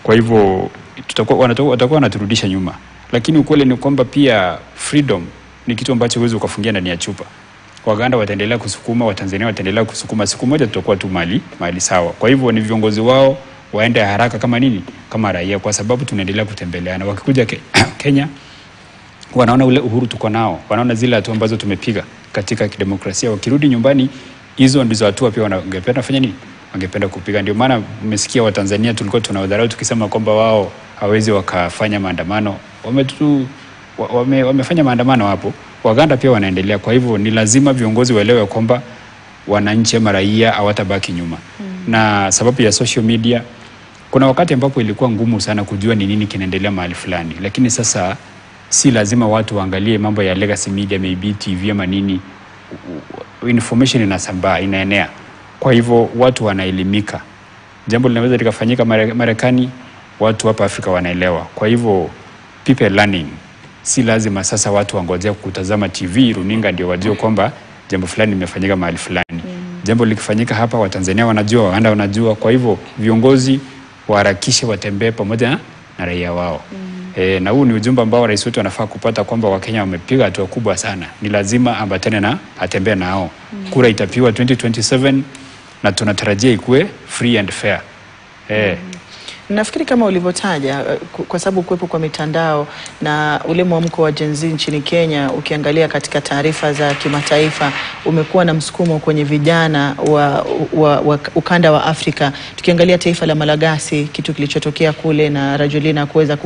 Kwa hivyo watakuwa wanaturudisha nyuma. Lakini ukweli ni kwamba pia freedom ni kitu ambacho huwezi ukafungia ndani ya chupa. Waganda wataendelea kusukuma, Watanzania wataendelea kusukuma, siku moja tutakuwa tu mali sawa. Kwa hivyo ni viongozi wao waende haraka kama nini, kama raia, kwa sababu tunaendelea kutembeleana. Wakikuja Kenya wanaona ule uhuru tuko nao, wanaona zile hatua ambazo tumepiga katika kidemokrasia. Wakirudi nyumbani, hizo ndizo hatua pia wangependa fanya nini, wangependa kupiga. Ndio maana umesikia Watanzania tulikuwa tunawadharau tukisema kwamba wao hawezi wakafanya maandamano. Wamefanya maandamano hapo. Waganda pia wanaendelea. Kwa hivyo ni lazima viongozi waelewe kwamba wananchi ama raia hawatabaki nyuma. Na sababu ya social media, kuna wakati ambapo ilikuwa ngumu sana kujua ni nini kinaendelea mahali fulani, lakini sasa si lazima watu waangalie mambo ya legacy media, maybe TV ama nini. Information inasambaa, inaenea. Kwa hivyo watu wanaelimika. Jambo linaweza likafanyika Marekani, watu hapa Afrika wanaelewa. Kwa hivyo people learning. Si lazima sasa watu wangojea kutazama TV, runinga ndio wajue kwamba jambo fulani limefanyika mahali fulani. Jambo likifanyika hapa Watanzania wanajua, Waganda wanajua. Kwa hivyo viongozi waharakishe watembee pamoja na raia wao. Na huu ni ujumbe ambao rais wetu anafaa kupata kwamba Wakenya wamepiga hatua kubwa sana. Ni lazima ambatane na atembee nao. Kura itapigwa 2027 na tunatarajia ikuwe free and fair. Nafikiri kama ulivyotaja, kwa sababu kuwepo kwa mitandao na ule mwamko wa Gen Z nchini Kenya, ukiangalia katika taarifa za kimataifa, umekuwa na msukumo kwenye vijana wa ukanda wa Afrika. Tukiangalia taifa la Malagasy, kitu kilichotokea kule na Rajolina kuweza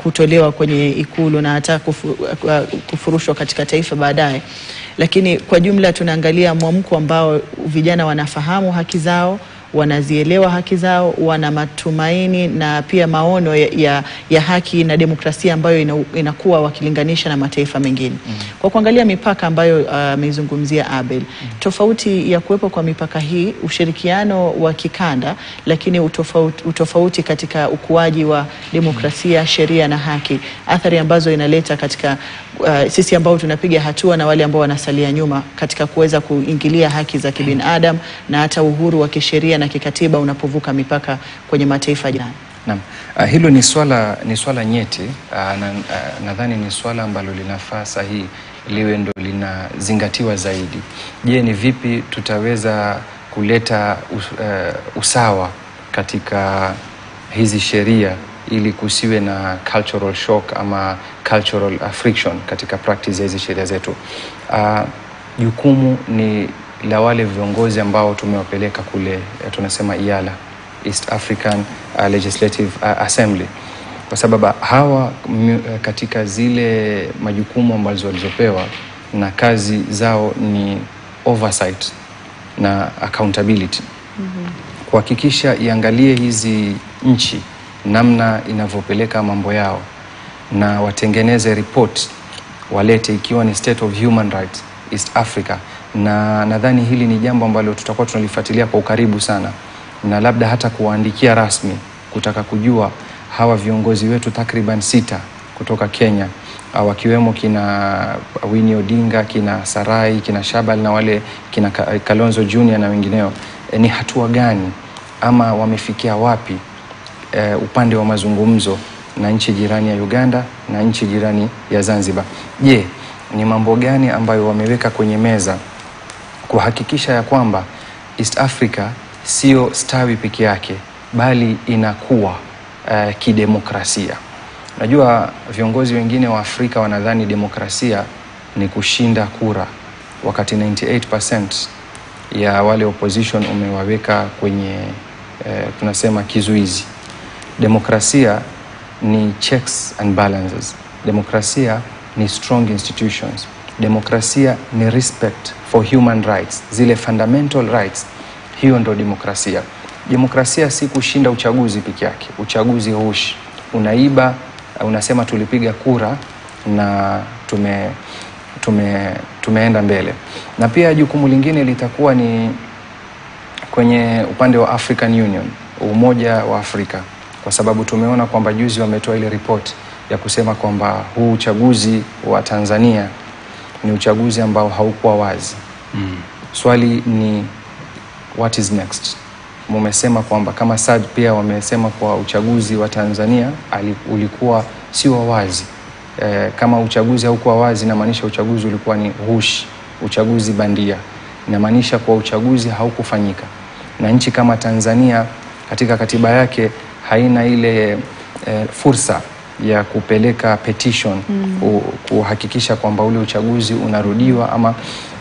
kutolewa kwenye ikulu na hata kufurushwa katika taifa baadaye. Lakini kwa jumla tunaangalia mwamko ambao vijana wanafahamu haki zao, wanazielewa haki zao, wana matumaini na pia maono ya haki na demokrasia ambayo inakuwa wakilinganisha na mataifa mengine. Kwa kuangalia mipaka ambayo ameizungumzia Abel, tofauti ya kuwepo kwa mipaka hii, ushirikiano wa kikanda, lakini utofauti katika ukuaji wa demokrasia, sheria na haki, athari ambazo inaleta katika sisi ambao tunapiga hatua na wale ambao wanasalia nyuma katika kuweza kuingilia haki za kibinadamu na hata uhuru wa kisheria na kikatiba unapovuka mipaka kwenye mataifa jirani. Naam. Hilo ni swala nyeti, nadhani ni swala ambalo linafaa sahihi liwe ndo linazingatiwa zaidi. Je, ni vipi tutaweza kuleta usawa katika hizi sheria ili kusiwe na cultural shock ama cultural friction katika practice ya hizi sheria zetu? Jukumu ni la wale viongozi ambao tumewapeleka kule, tunasema IALA, East African Legislative Assembly, kwa sababu hawa katika zile majukumu ambazo walizopewa na kazi zao ni oversight na accountability. Kuhakikisha iangalie hizi nchi namna inavyopeleka mambo yao na watengeneze report walete, ikiwa ni State of Human Rights East Africa, na nadhani hili ni jambo ambalo tutakuwa tunalifuatilia kwa ukaribu sana, na labda hata kuwaandikia rasmi kutaka kujua hawa viongozi wetu takriban 6 kutoka Kenya, wakiwemo kina Winnie Odinga, kina Sarai, kina Shabal na wale kina Kalonzo Junior na wengineo, ni hatua gani ama wamefikia wapi upande wa mazungumzo na nchi jirani ya Uganda na nchi jirani ya Zanzibar? Je, ni mambo gani ambayo wameweka kwenye meza kuhakikisha ya kwamba East Africa sio stawi peke yake bali inakuwa kidemokrasia? Najua viongozi wengine wa Afrika wanadhani demokrasia ni kushinda kura, wakati 98% ya wale opposition umewaweka kwenye tunasema kizuizi. Demokrasia ni checks and balances. Demokrasia ni strong institutions. Demokrasia ni respect for human rights, zile fundamental rights. Hiyo ndo demokrasia. Demokrasia si kushinda uchaguzi peke yake. Uchaguzi hushi, unaiba, unasema tulipiga kura na tumeenda mbele. Na pia jukumu lingine litakuwa ni kwenye upande wa African Union, Umoja wa Afrika, kwa sababu tumeona kwamba juzi wametoa ile report ya kusema kwamba huu uchaguzi wa Tanzania ni uchaguzi ambao haukuwa wazi. Swali ni what is next? Mumesema kwamba kama SAD pia wamesema kwa uchaguzi wa Tanzania ulikuwa si wa wazi. Kama uchaguzi haukuwa wazi, inamaanisha uchaguzi ulikuwa ni hush, uchaguzi bandia. Inamaanisha kwa uchaguzi haukufanyika. Na nchi kama Tanzania katika katiba yake haina ile fursa ya kupeleka petition kuhakikisha kwamba ule uchaguzi unarudiwa ama,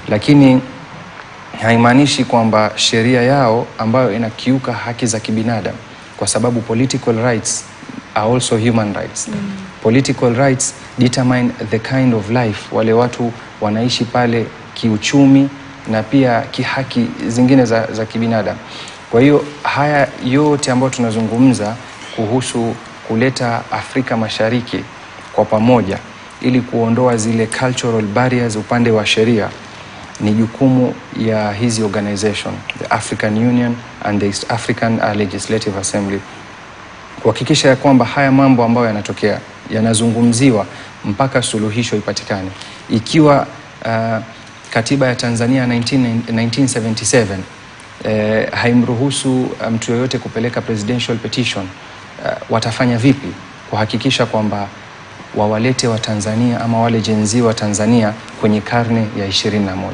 lakini haimaanishi kwamba sheria yao ambayo inakiuka haki za kibinadamu, kwa sababu political rights are also human rights. Political rights determine the kind of life wale watu wanaishi pale kiuchumi na pia kihaki zingine za kibinadamu. Kwa hiyo haya yote ambayo tunazungumza kuhusu kuleta Afrika Mashariki kwa pamoja ili kuondoa zile cultural barriers upande wa sheria ni jukumu ya hizi organization, the African Union and the East African Legislative Assembly, kuhakikisha ya kwamba haya mambo ambayo yanatokea yanazungumziwa mpaka suluhisho ipatikane. Ikiwa katiba ya Tanzania 1977 haimruhusu mtu yoyote kupeleka presidential petition, watafanya vipi kuhakikisha kwamba wawalete wa Tanzania ama wale jenzi wa Tanzania kwenye karne ya 21?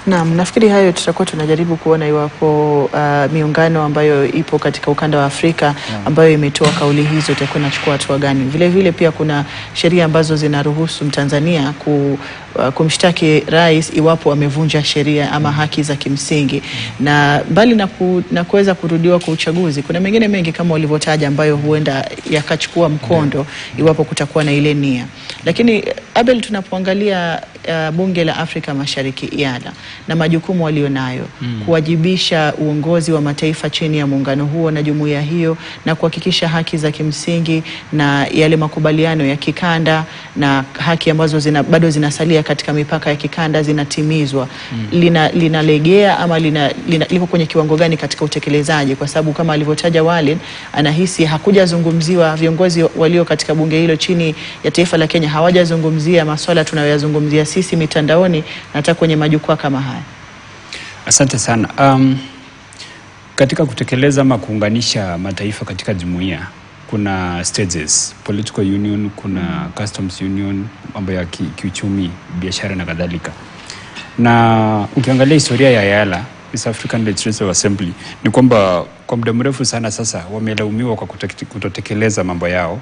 Naam, nafikiri hayo tutakuwa tunajaribu kuona iwapo miungano ambayo ipo katika ukanda wa Afrika ambayo imetoa kauli hizo itakuwa inachukua hatua gani. Vile vile pia kuna sheria ambazo zinaruhusu Mtanzania kumshtaki rais iwapo amevunja sheria ama haki za kimsingi. Na mbali na kuweza kurudiwa kwa uchaguzi, kuna mengine mengi kama walivyotaja ambayo huenda yakachukua mkondo iwapo kutakuwa na ile nia. Lakini Abel, tunapoangalia bunge la Afrika Mashariki IALA na majukumu walionayo kuwajibisha uongozi wa mataifa chini ya muungano huo na jumuiya hiyo na kuhakikisha haki za kimsingi na yale makubaliano ya kikanda na haki ambazo bado zinasalia katika mipaka ya kikanda zinatimizwa. Linalegea ama liko kwenye kiwango gani katika utekelezaji? Kwa sababu kama alivyotaja Walid, anahisi hakujazungumziwa, viongozi walio katika bunge hilo chini ya taifa la Kenya hawajazungumzia masuala tunayoyazungumzia sisi mitandaoni na hata kwenye majukwaa kama haya. Asante sana. Katika kutekeleza ama kuunganisha mataifa katika jumuiya kuna stages, political union, kuna customs union, mambo ya kiuchumi, biashara na kadhalika. Na ukiangalia historia ya IALA, East African Legislative Assembly, ni kwamba kwa muda mrefu sana sasa wamelaumiwa kwa kutotekeleza mambo yao.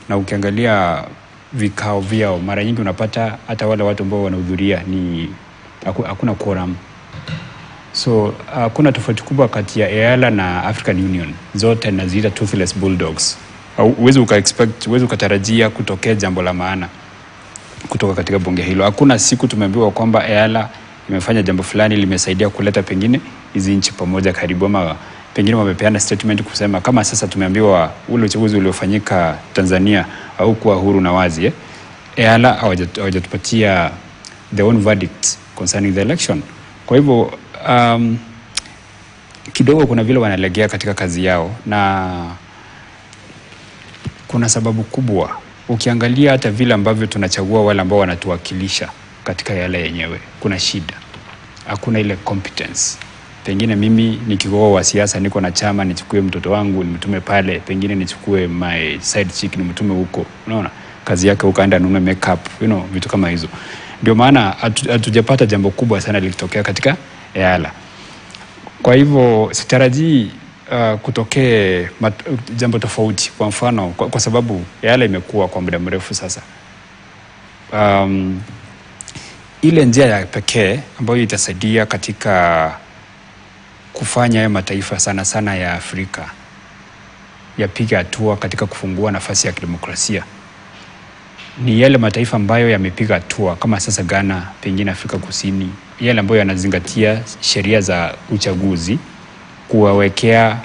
Na ukiangalia vikao vyao, mara nyingi unapata hata wale watu ambao wanahudhuria ni hakuna quorum. So kuna tofauti kubwa kati ya IALA na African Union. Zote naziita toothless bulldogs. Uwezi ukatarajia kutokea jambo la maana kutoka katika bunge hilo. Hakuna siku tumeambiwa kwamba IALA imefanya jambo fulani limesaidia kuleta pengine hizi nchi pamoja karibu, ama pengine wamepeana statement kusema kama sasa tumeambiwa ule uchaguzi uliofanyika Tanzania au kuwa huru na wazi. IALA hawajatupatia their own verdict concerning the election. Kwa hivyo kidogo kuna vile wanalegea katika kazi yao, na kuna sababu kubwa. Ukiangalia hata vile ambavyo tunachagua wale ambao wanatuwakilisha katika IALA yenyewe, kuna shida. Hakuna ile competence. Pengine mimi ni kigogo wa siasa, niko na chama, nichukue mtoto wangu nimtume pale, pengine nichukue my side chick nimtume huko. Unaona? Kazi yake ukaenda anunue makeup, vitu kama hizo. Ndio maana hatujapata jambo kubwa sana likitokea katika IALA. Kwa hivyo sitarajii kutokee jambo tofauti, kwa mfano kwa sababu IALA imekuwa kwa muda mrefu sasa. Ile njia ya pekee ambayo itasaidia katika kufanya ya mataifa sana sana ya Afrika yapiga hatua katika kufungua nafasi ya kidemokrasia ni yale mataifa ambayo yamepiga hatua, kama sasa Ghana, pengine Afrika Kusini, yale ambayo yanazingatia sheria za uchaguzi, kuwawekea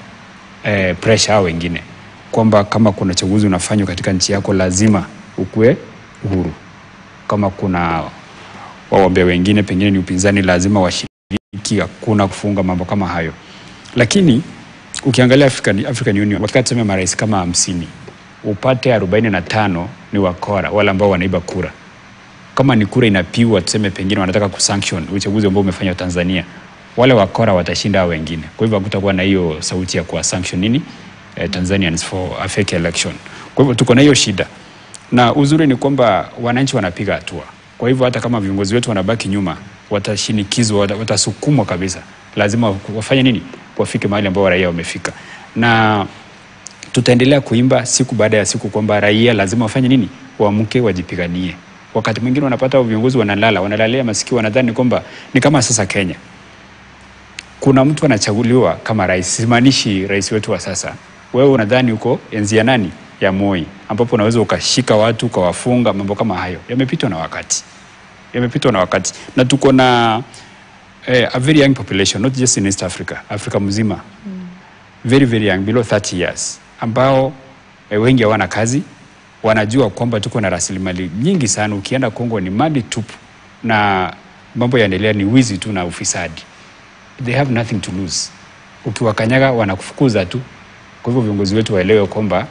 pressure wengine kwamba kama kuna uchaguzi unafanywa katika nchi yako lazima ukue uhuru. Kama kuna wagombea wengine pengine ni upinzani lazima washiriki, hakuna kufunga, mambo kama hayo. Lakini ukiangalia African Union, wakati tuseme marais kama 50, upate 45 ni wakora, wale ambao wanaiba kura. Kama ni kura inapiwa, tuseme pengine wanataka kusanction uchaguzi ambao umefanywa Tanzania, wale wakora watashinda wengine. Kwa hivyo hakutakuwa na hiyo sauti ya kuwa sanction Tanzanians for a fake election. Kwa hivyo tuko na hiyo shida. Na uzuri ni kwamba wananchi wanapiga hatua. Kwa hivyo hata kama viongozi wetu wanabaki nyuma, watashinikizwa, watasukumwa kabisa. Lazima wafanye nini? Wafike mahali ambao raia wamefika. Na tutaendelea kuimba siku baada ya siku kwamba raia lazima wafanye nini? Waamke, wajipiganie. Wakati mwingine wanapata viongozi wanalalia masikio, wanadhani kwamba ni kama sasa Kenya. Kuna mtu anachaguliwa kama rais, simaanishi rais wetu wa sasa. Wewe unadhani uko enzi ya nani? Ya Moi, ambapo unaweza ukashika watu ukawafunga, mambo kama hayo. Yamepitwa na wakati. Na tuko na a very young population, not just in East Africa, Afrika mzima. Very very young, below 30 years, ambao wengi hawana kazi. Wanajua kwamba tuko na rasilimali nyingi sana. Ukienda Kongo ni mali tupu na mambo yaendelea ni wizi tu na ufisadi. They have nothing to lose. Ukiwakanyaga wanakufukuza tu. Kwa hivyo viongozi wetu waelewe kwamba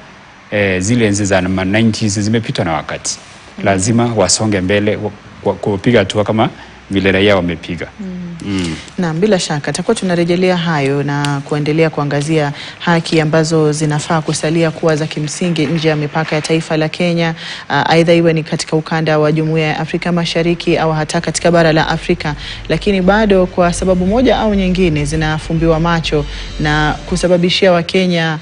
zile enzi za 90s zimepitwa na wakati. Lazima wasonge mbele, kupiga hatua kama vile raia wamepiga. Na bila shaka tutakuwa tunarejelea hayo na kuendelea kuangazia haki ambazo zinafaa kusalia kuwa za kimsingi nje ya mipaka ya taifa la Kenya, aidha iwe ni katika ukanda wa Jumuiya ya Afrika Mashariki au hata katika bara la Afrika, lakini bado kwa sababu moja au nyingine zinafumbiwa macho na kusababishia Wakenya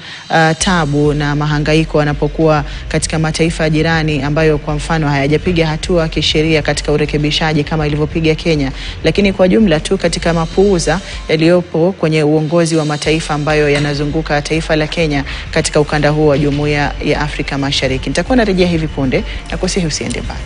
tabu na mahangaiko wanapokuwa katika mataifa jirani ambayo kwa mfano hayajapiga hatua kisheria katika urekebishaji kama ilivyopiga Kenya, lakini kwa jumla tu katika mapuuza yaliyopo kwenye uongozi wa mataifa ambayo yanazunguka taifa la Kenya katika ukanda huo wa Jumuiya ya Afrika Mashariki. Nitakuwa narejea hivi punde na kusihi usiende mbali.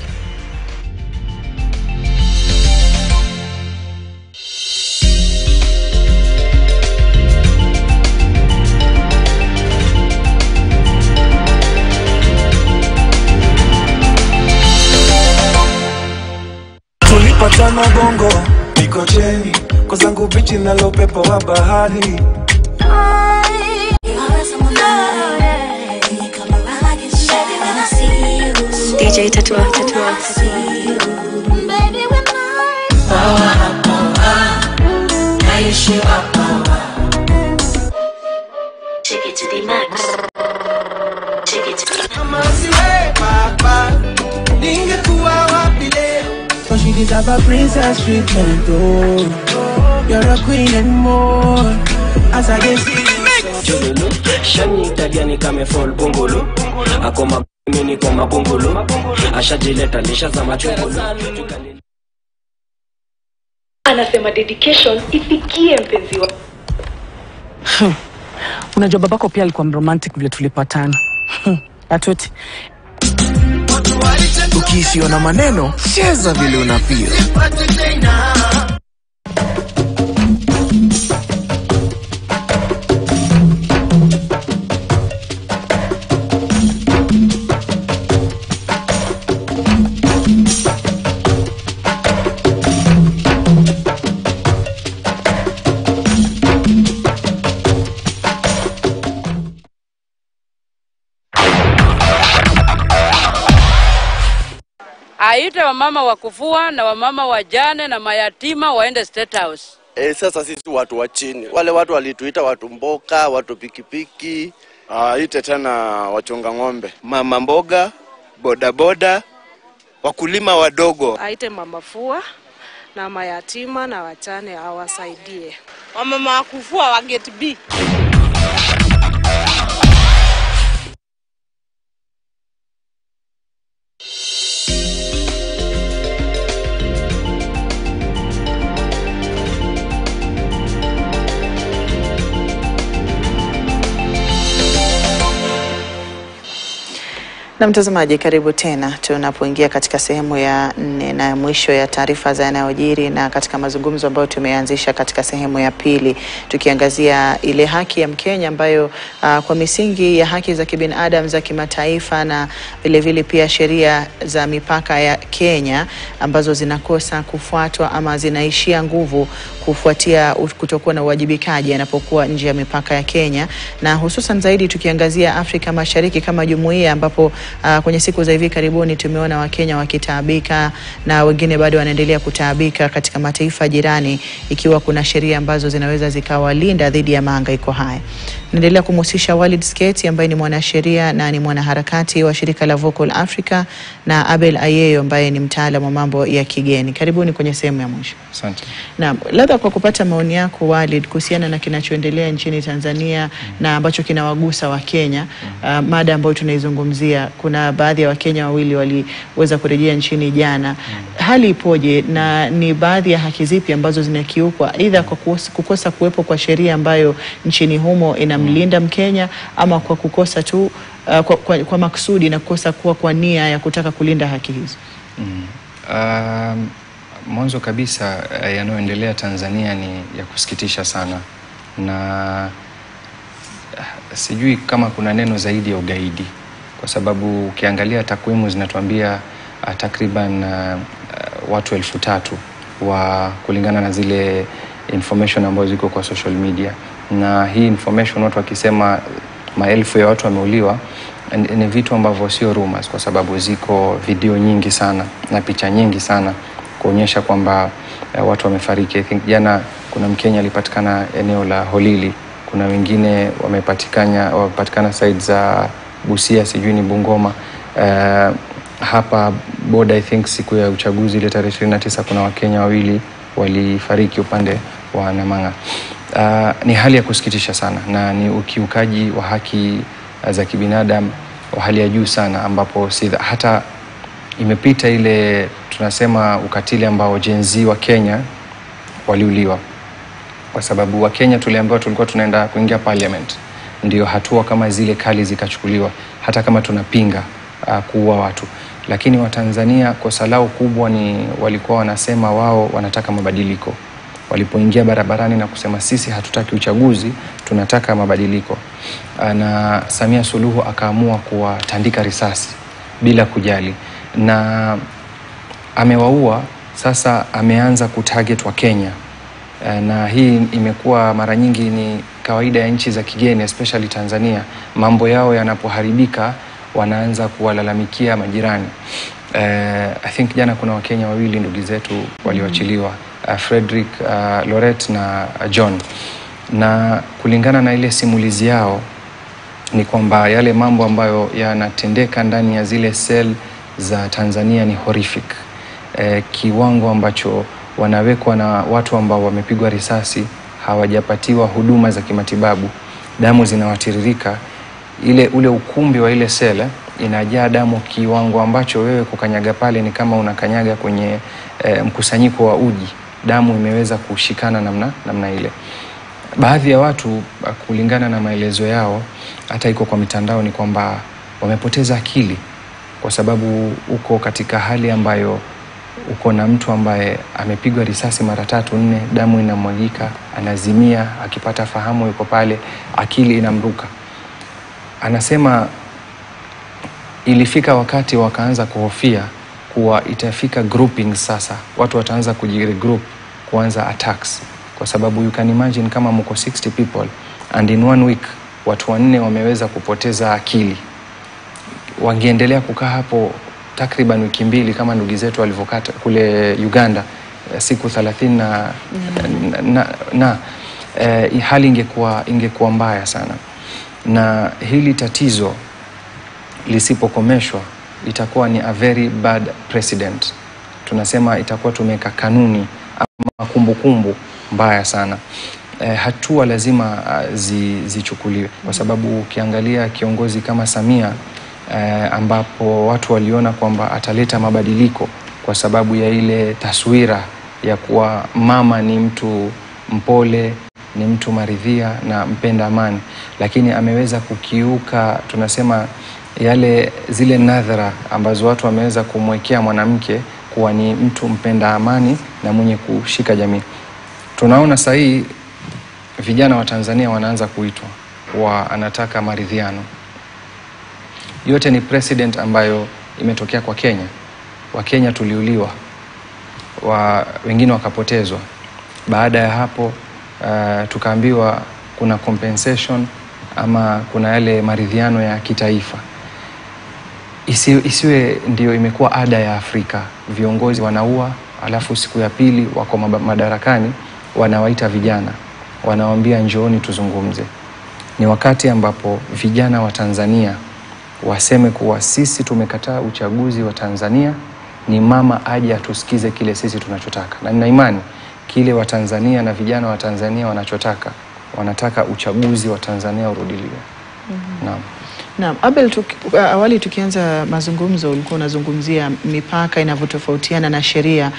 kama bongo Mikocheni kwa zangu bichi nalo pepo wa bahari DJ Tatua Take it to the max. Take it to the Cause she deserve a princess treatment, oh. You're a queen and more. As I can see Chogolo, shani italiani kame fall bongolo. Akoma mini koma bongolo. Ashajileta lisha za machungolo. Anasema dedication ifikie mpenzi wa. Unajua babako pia alikuwa romantic vile tulipatana. Atuti. Ukisiwa na maneno, cheza vile unapio. Aite wamama wa kufua na wamama wajane na mayatima waende State House. Sasa sisi watu wa chini. Wale watu walituita watu mboka, watu pikipiki. Aite tena wachonga ng'ombe. Mama mboga, boda boda, wakulima wadogo. Aite mama fua na mayatima na wajane awasaidie. Wamama wa kufua wa get B. Na mtazamaji, karibu tena tunapoingia katika sehemu ya 4 na mwisho ya taarifa za yanayojiri, na katika mazungumzo ambayo tumeanzisha katika sehemu ya pili tukiangazia ile haki ya Mkenya ambayo kwa misingi ya haki za kibinadamu za kimataifa na vile vile pia sheria za mipaka ya Kenya ambazo zinakosa kufuatwa ama zinaishia nguvu kufuatia kutokuwa na uwajibikaji anapokuwa nje ya mipaka ya Kenya, na hususan zaidi tukiangazia Afrika Mashariki kama jumuiya ambapo kwenye siku za hivi karibuni tumeona Wakenya wakitaabika na wengine bado wanaendelea kutaabika katika mataifa jirani ikiwa kuna sheria ambazo zinaweza zikawalinda dhidi ya mahangaiko haya. Naendelea kumhusisha Walid Sketi ambaye ni mwanasheria na ni mwanaharakati wa shirika la Vocal Africa na Abel Ayeyo ambaye ni mtaalamu wa mambo ya kigeni. Karibuni kwenye sehemu ya mwisho. Asante. Naam, labda kwa kupata maoni yako Walid kuhusiana na kinachoendelea nchini Tanzania na ambacho kinawagusa wa Kenya, mada ambayo tunaizungumzia, kuna baadhi ya Wakenya wawili waliweza kurejea nchini jana. Hali ipoje na ni baadhi ya haki zipi ambazo zinakiukwa aidha kwa kukosa kuwepo kwa sheria ambayo nchini humo inamlinda Mkenya ama kwa kukosa tu kwa maksudi na kukosa kuwa kwa nia ya kutaka kulinda haki hizo? Mwanzo kabisa yanayoendelea Tanzania ni ya kusikitisha sana, na sijui kama kuna neno zaidi ya ugaidi, kwa sababu ukiangalia takwimu zinatuambia takriban watu 3,000 wa kulingana na zile information ambazo ziko kwa social media, na hii information watu wakisema maelfu ya watu wameuliwa ni vitu ambavyo sio rumors, kwa sababu ziko video nyingi sana na picha nyingi sana kuonyesha kwamba watu wamefariki. I think jana kuna Mkenya alipatikana eneo la Holili, kuna wengine wamepatikana side za Busia, sijui ni Bungoma. Hapa boda I think siku ya uchaguzi ile tarehe 29 kuna Wakenya wawili walifariki upande wa Namanga. Ni hali ya kusikitisha sana na ni ukiukaji wa haki za kibinadamu wa hali ya juu sana, ambapo hata imepita ile tunasema ukatili ambao Gen Z wa Kenya waliuliwa, kwa sababu wa Kenya tuliambiwa tulikuwa tunaenda kuingia parliament, ndio hatua kama zile kali zikachukuliwa, hata kama tunapinga kuua watu. Lakini wa Tanzania kosa lao kubwa ni walikuwa wanasema wao wanataka mabadiliko. Walipoingia barabarani na kusema sisi hatutaki uchaguzi, tunataka mabadiliko, na Samia Suluhu akaamua kuwatandika risasi bila kujali, na amewaua Sasa ameanza kutarget wa Kenya, na hii imekuwa mara nyingi ni kawaida ya nchi za kigeni, especially Tanzania. Mambo yao yanapoharibika wanaanza kuwalalamikia majirani. I think jana kuna Wakenya wawili ndugu zetu walioachiliwa, Frederick Loret na John, na kulingana na ile simulizi yao ni kwamba yale mambo ambayo yanatendeka ndani ya zile cell za Tanzania ni horrific. Kiwango ambacho wanawekwa na watu ambao wamepigwa risasi, hawajapatiwa huduma za kimatibabu, damu zinawatiririka, ule ukumbi wa ile cell inajaa damu kiwango ambacho wewe kukanyaga pale ni kama unakanyaga kwenye mkusanyiko wa uji. Damu imeweza kushikana namna ile. Baadhi ya watu kulingana na maelezo yao, hata iko kwa mitandao, ni kwamba wamepoteza akili kwa sababu uko katika hali ambayo uko na mtu ambaye amepigwa risasi mara 3 4, damu inamwagika, anazimia, akipata fahamu yuko pale, akili inamruka. Anasema ilifika wakati wakaanza kuhofia kuwa itafika grouping, sasa watu wataanza kujiregroup kuanza attacks, kwa sababu you can imagine kama mko 60 people and in 1 week watu 4 wameweza kupoteza akili. Wangeendelea kukaa hapo takriban wiki 2 kama ndugu zetu walivyokata kule Uganda, siku 30 hali ingekuwa mbaya sana. Na hili tatizo lisipokomeshwa itakuwa ni a very bad precedent. Tunasema itakuwa tumeka kanuni ama kumbukumbu mbaya sana. Hatua lazima zichukuliwe, kwa sababu ukiangalia kiongozi kama Samia, ambapo watu waliona kwamba ataleta mabadiliko kwa sababu ya ile taswira ya kuwa mama ni mtu mpole, ni mtu maridhia na mpenda amani, lakini ameweza kukiuka, tunasema zile nadhara ambazo watu wameweza kumwekea mwanamke kuwa ni mtu mpenda amani na mwenye kushika jamii. Tunaona sasa hii vijana wa Tanzania wanaanza kuitwa anataka maridhiano. Yote ni precedent ambayo imetokea kwa Kenya. Wakenya tuliuliwa, wengine wakapotezwa. Baada ya hapo tukaambiwa kuna compensation ama kuna yale maridhiano ya kitaifa. Isiwe ndio imekuwa ada ya Afrika. Viongozi wanaua, alafu siku ya pili wako madarakani wanawaita vijana, wanawaambia njooni tuzungumze. Ni wakati ambapo vijana wa Tanzania waseme kuwa sisi tumekataa uchaguzi wa Tanzania, ni mama aje atusikize kile sisi tunachotaka. Na nina imani kile wa Tanzania na vijana wa Tanzania wanataka uchaguzi wa Tanzania urudiliwe. Naam. Naam, Abel, awali tukianza mazungumzo ulikuwa unazungumzia mipaka inavyotofautiana na sheria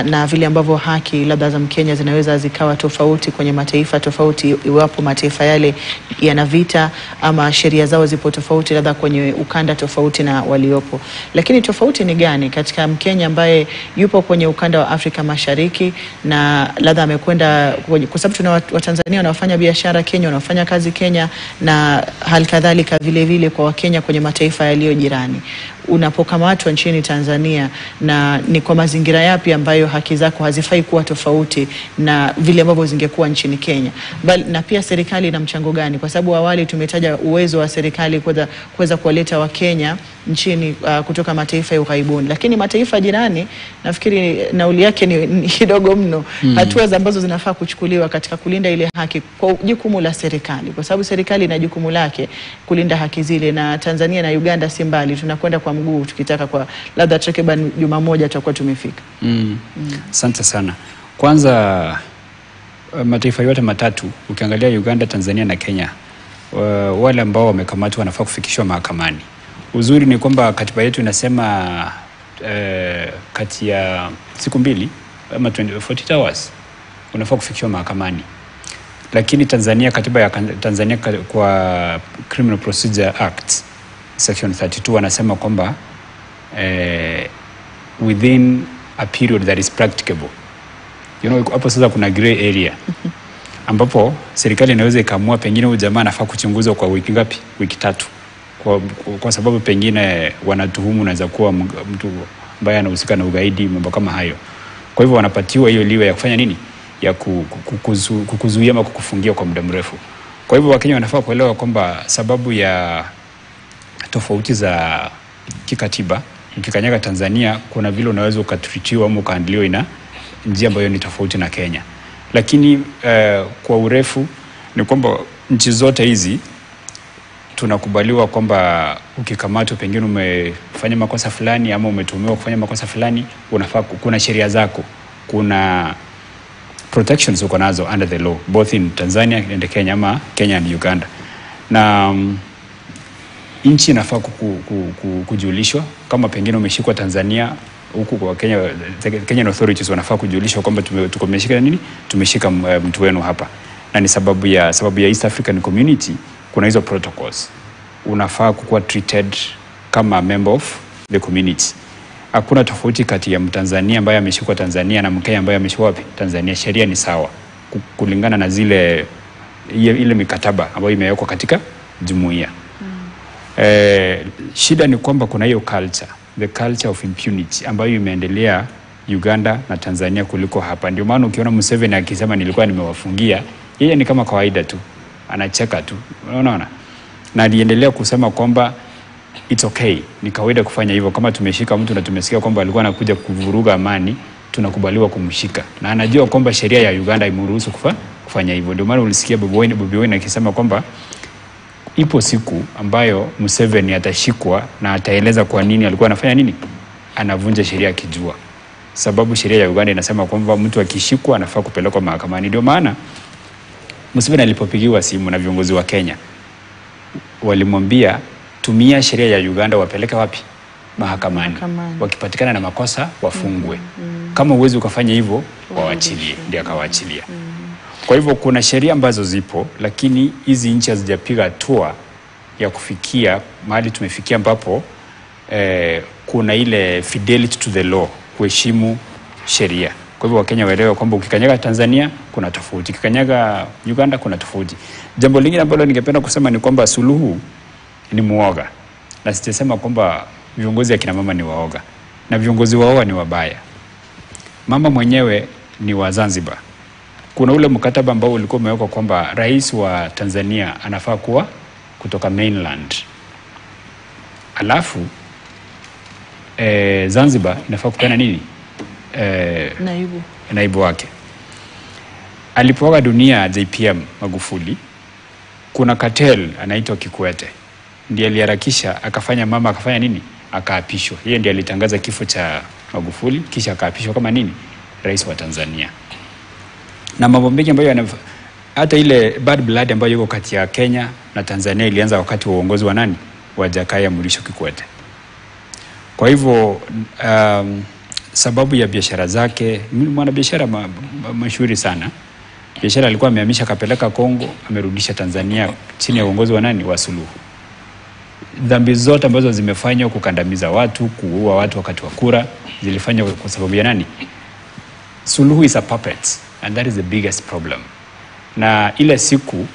na vile ambavyo haki labda za Mkenya zinaweza zikawa tofauti kwenye mataifa tofauti, iwapo mataifa yale yana vita ama sheria zao zipo tofauti labda kwenye ukanda tofauti na waliopo. Lakini tofauti ni gani katika Mkenya ambaye yupo kwenye ukanda wa Afrika Mashariki na labda amekwenda, kwa sababu tuna Watanzania wanaofanya biashara Kenya, wanaofanya kazi Kenya, na hali kadhalika vile kwa Wakenya kwenye mataifa yaliyo jirani. Unapokamatwa nchini Tanzania, na ni kwa mazingira yapi ambayo haki zako hazifai kuwa tofauti na vile ambavyo zingekuwa nchini Kenya? Na pia serikali ina mchango gani? Kwa sababu awali tumetaja uwezo wa serikali kuweza kuwaleta Wakenya nchini kutoka mataifa ya ughaibuni, lakini mataifa jirani nafikiri nauli yake ni kidogo mno. Hatua ambazo zinafaa kuchukuliwa katika kulinda ile haki kwa jukumu la serikali, kwa sababu serikali ina jukumu lake kulinda haki zile, na Tanzania na Uganda si mbali, tunakwenda kwa mguu tukitaka kwa labda takriban juma moja tutakuwa tumefika. Asante sana. Kwanza mataifa yote matatu ukiangalia Uganda, Tanzania na Kenya, wale ambao wamekamatwa wanafaa kufikishwa mahakamani. Uzuri ni kwamba katiba yetu inasema kati ya siku 2 ama 48 hours unafaa kufikishwa mahakamani. Lakini Tanzania, katiba ya Tanzania kwa Criminal Procedure Act section 32 wanasema kwamba within a period that is practicable. Hapo sasa kuna gray area ambapo serikali inaweza ikaamua pengine huyu jamaa anafaa kuchunguzwa kwa wiki ngapi? Wiki 3. Kwa sababu pengine wanatuhumu naweza kuwa mtu ambaye anahusika na ugaidi, mambo kama hayo. Kwa hivyo wanapatiwa hiyo liwe ya kufanya nini, ya kukuzuia ama kukufungia kwa muda mrefu. Kwa hivyo Wakenya wanafaa kuelewa kwamba sababu ya tofauti za kikatiba, ukikanyaga Tanzania kuna vile unaweza ukatritiwa ama ukaandiliwa ina njia ambayo ni tofauti na Kenya. Lakini kwa urefu ni kwamba nchi zote hizi tunakubaliwa kwamba ukikamatwa pengine umefanya makosa fulani ama umetuhumiwa kufanya makosa fulani, unafaa, kuna sheria zako, kuna protections uko nazo under the law, both in Tanzania and Kenya ama Kenya and Uganda. Na nchi inafaa kujulishwa kama pengine umeshikwa Tanzania, huku kwa Kenya, Kenyan authorities wanafaa kujulishwa kwamba tumeshika nini, tumeshika mtu wenu hapa. Na ni sababu ya East African Community kuna hizo protocols. Unafaa kukuwa treated kama member of the community. Hakuna tofauti kati ya Mtanzania ambaye ameshikwa Tanzania na Mkenya ambaye ameshikwa wapi? Tanzania. Sheria ni sawa kulingana na ile mikataba ambayo imewekwa katika jumuiya. Shida ni kwamba kuna hiyo culture, the culture of impunity ambayo imeendelea Uganda na Tanzania kuliko hapa. Ndio maana ukiona Museveni akisema nilikuwa nimewafungia, yeye ni kama kawaida tu, anacheka tu, unaona. Na aliendelea kusema kwamba it's okay, ni kawaida kufanya hivyo. Kama tumeshika mtu na tumesikia kwamba alikuwa anakuja kuvuruga amani, tunakubaliwa kumshika. Na anajua kwamba sheria ya Uganda imruhusu kufanya hivyo. Ndio maana ulisikia Bobi Wine akisema kwamba ipo siku ambayo Museveni atashikwa na ataeleza kwa nini alikuwa anafanya nini, anavunja sheria akijua. Sababu sheria ya Uganda inasema kwamba mtu akishikwa anafaa kupelekwa mahakamani. Ndio maana Museveni alipopigiwa simu na viongozi wa Kenya, walimwambia tumia sheria ya Uganda, wapeleke wapi? Mahakamani. Wakipatikana na makosa wafungwe. Kama uwezi ukafanya hivyo, waachilie. Ndio akawaachilia. Kwa hivyo kuna sheria ambazo zipo, lakini hizi nchi hazijapiga hatua ya kufikia mahali tumefikia ambapo kuna ile fidelity to the law, kuheshimu sheria. Kwa hivyo Wakenya waelewe kwamba ukikanyaga Tanzania kuna tofauti, ukikanyaga Uganda kuna tofauti. Jambo lingine ambalo ningependa kusema ni kwamba Suluhu ni muoga. Na sijasema kwamba viongozi akina mama ni waoga. Na viongozi wao ni wabaya. Mama mwenyewe ni wa Zanzibar. Kuna ule mkataba ambao ulikuwa umewekwa kwamba rais wa Tanzania anafaa kuwa kutoka mainland. Alafu Zanzibar inafaa kupeana nini? Naibu wake. Alipoaga dunia JPM Magufuli, kuna cartel anaitwa Kikwete. Ndiye aliharakisha akafanya nini? Akaapishwa. Yeye ndiye alitangaza kifo cha Magufuli kisha akaapishwa kama nini? Rais wa Tanzania. Na mambo mengi ambayo hata ile bad blood ambayo yuko kati ya Kenya na Tanzania ilianza wakati wa uongozi wa nani? Wa Jakaya Mrisho Kikwete. Kwa hivyo sababu ya biashara zake, mwana biashara mashuhuri sana. Biashara alikuwa amehamisha kapeleka Kongo, amerudisha Tanzania chini ya uongozi wa nani? Wa Suluhu. Dhambi zote ambazo zimefanywa, kukandamiza watu, kuua watu wakati wa kura, zilifanywa kwa sababu ya nani? Suluhu is a puppet, and that is the biggest problem. Na ile siku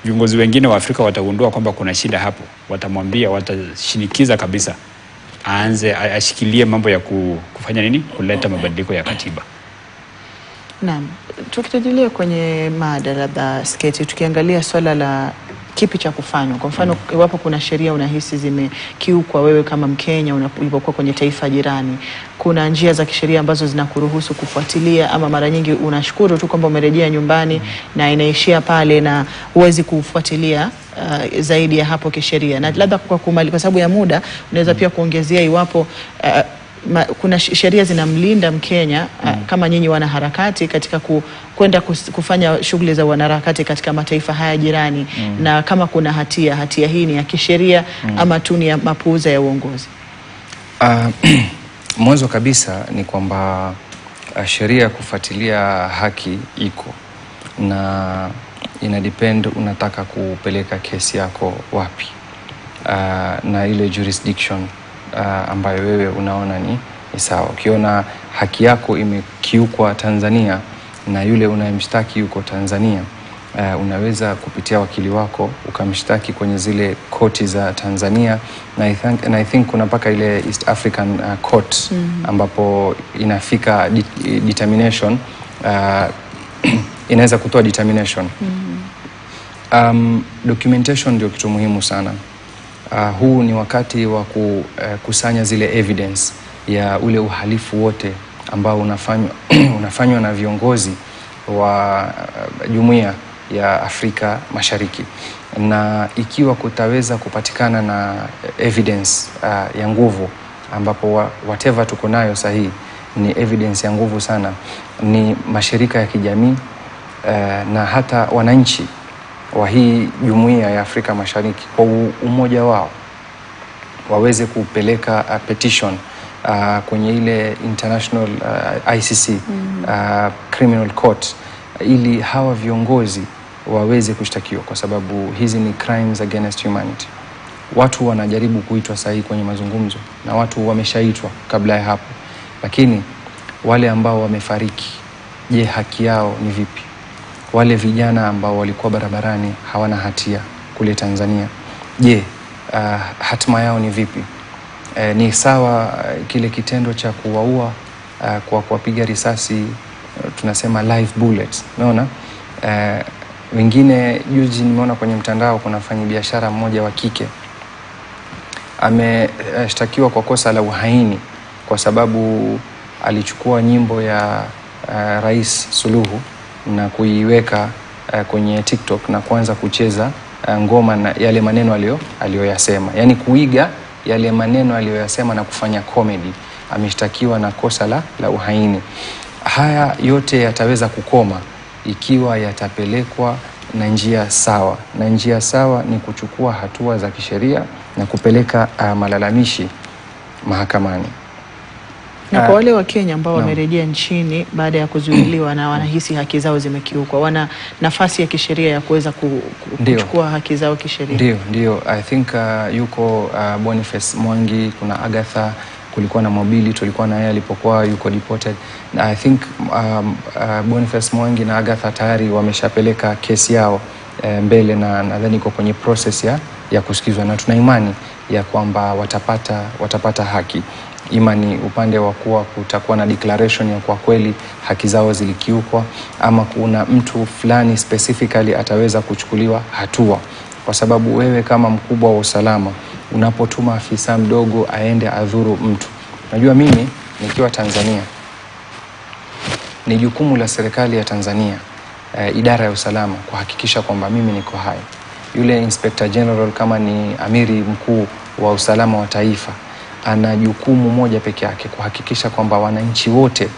viongozi wengine wa Afrika watagundua kwamba kuna shida hapo, watamwambia, watashinikiza kabisa ashikilie mambo ya kufanya nini? Kuleta mabadiliko ya katiba. Naam, tukitajilia kwenye mada labda sketi, tukiangalia swala la kipi cha kufanywa. Kwa mfano, iwapo kuna sheria unahisi zimekiukwa, wewe kama Mkenya unapokuwa kwenye taifa jirani, kuna njia za kisheria ambazo zinakuruhusu kufuatilia, ama mara nyingi unashukuru tu kwamba umerejea nyumbani na inaishia pale na huwezi kufuatilia zaidi ya hapo kisheria? Na labda kwa sababu ya muda unaweza pia kuongezea iwapo kuna sheria zinamlinda Mkenya kama nyinyi wanaharakati katika kwenda kufanya shughuli za wanaharakati katika mataifa haya jirani, na kama kuna hatia hii ni ya kisheria ama tu ni ya mapuuza ya uongozi? Mwanzo kabisa ni kwamba sheria kufuatilia haki iko, na ina depend unataka kupeleka kesi yako wapi, na ile jurisdiction ambayo wewe unaona ni sawa. Ukiona haki yako imekiukwa Tanzania na yule unayemshtaki yuko Tanzania, unaweza kupitia wakili wako ukamshtaki kwenye zile koti za Tanzania, na I think kuna mpaka ile East African court ambapo inafika determination, inaweza kutoa determination. Documentation ndio kitu muhimu sana. Huu ni wakati wa kukusanya zile evidence ya ule uhalifu wote ambao unafanywa na viongozi wa Jumuiya ya Afrika Mashariki, na ikiwa kutaweza kupatikana na evidence ya nguvu, ambapo whatever tuko nayo sahihi ni evidence ya nguvu sana, ni mashirika ya kijamii na hata wananchi wa hii Jumuiya ya Afrika Mashariki kwa umoja wao waweze kupeleka petition kwenye ile international ICC criminal court, ili hawa viongozi waweze kushtakiwa, kwa sababu hizi ni crimes against humanity. Watu wanajaribu kuitwa sahihi kwenye mazungumzo, na watu wameshaitwa kabla ya hapo, lakini wale ambao wamefariki, je, haki yao ni vipi? Wale vijana ambao walikuwa barabarani hawana hatia kule Tanzania, je, hatima yao ni vipi? Ni sawa kile kitendo cha kuwaua kwa kuwapiga risasi, tunasema live bullets, unaona? Wengine, juzi nimeona kwenye mtandao kuna mfanyabiashara mmoja wa kike ameshtakiwa kwa kosa la uhaini kwa sababu alichukua nyimbo ya Rais Suluhu na kuiweka kwenye TikTok na kuanza kucheza ngoma na yale maneno aliyoyasema, yani kuiga yale maneno aliyoyasema na kufanya comedy. Ameshtakiwa na kosa la uhaini. Haya yote yataweza kukoma ikiwa yatapelekwa na njia sawa, na njia sawa ni kuchukua hatua za kisheria na kupeleka malalamishi mahakamani. Na kwa wale wa Kenya ambao wamerejea nchini baada ya kuzuiliwa na wanahisi haki zao zimekiukwa, wana nafasi ya kisheria ya kuweza kuchukua haki zao kisheria? Ndio. I think yuko Boniface Mwangi, kuna Agatha, kulikuwa na Mobili, tulikuwa na yeye alipokuwa yuko deported. Na I think Boniface Mwangi na Agatha tayari wameshapeleka kesi yao mbele, na nadhani iko kwenye process ya kusikizwa, na tuna imani ya kwamba watapata haki. Imani upande wa kuwa kutakuwa na declaration ya kwa kweli haki zao zilikiukwa, ama kuna mtu fulani specifically ataweza kuchukuliwa hatua, kwa sababu wewe kama mkubwa wa usalama unapotuma afisa mdogo aende adhuru mtu, najua mimi nikiwa Tanzania ni jukumu la serikali ya Tanzania, idara ya usalama, kuhakikisha kwamba mimi niko hai. Yule Inspector General kama ni amiri mkuu wa usalama wa taifa ana jukumu moja peke yake, kuhakikisha kwamba wananchi wote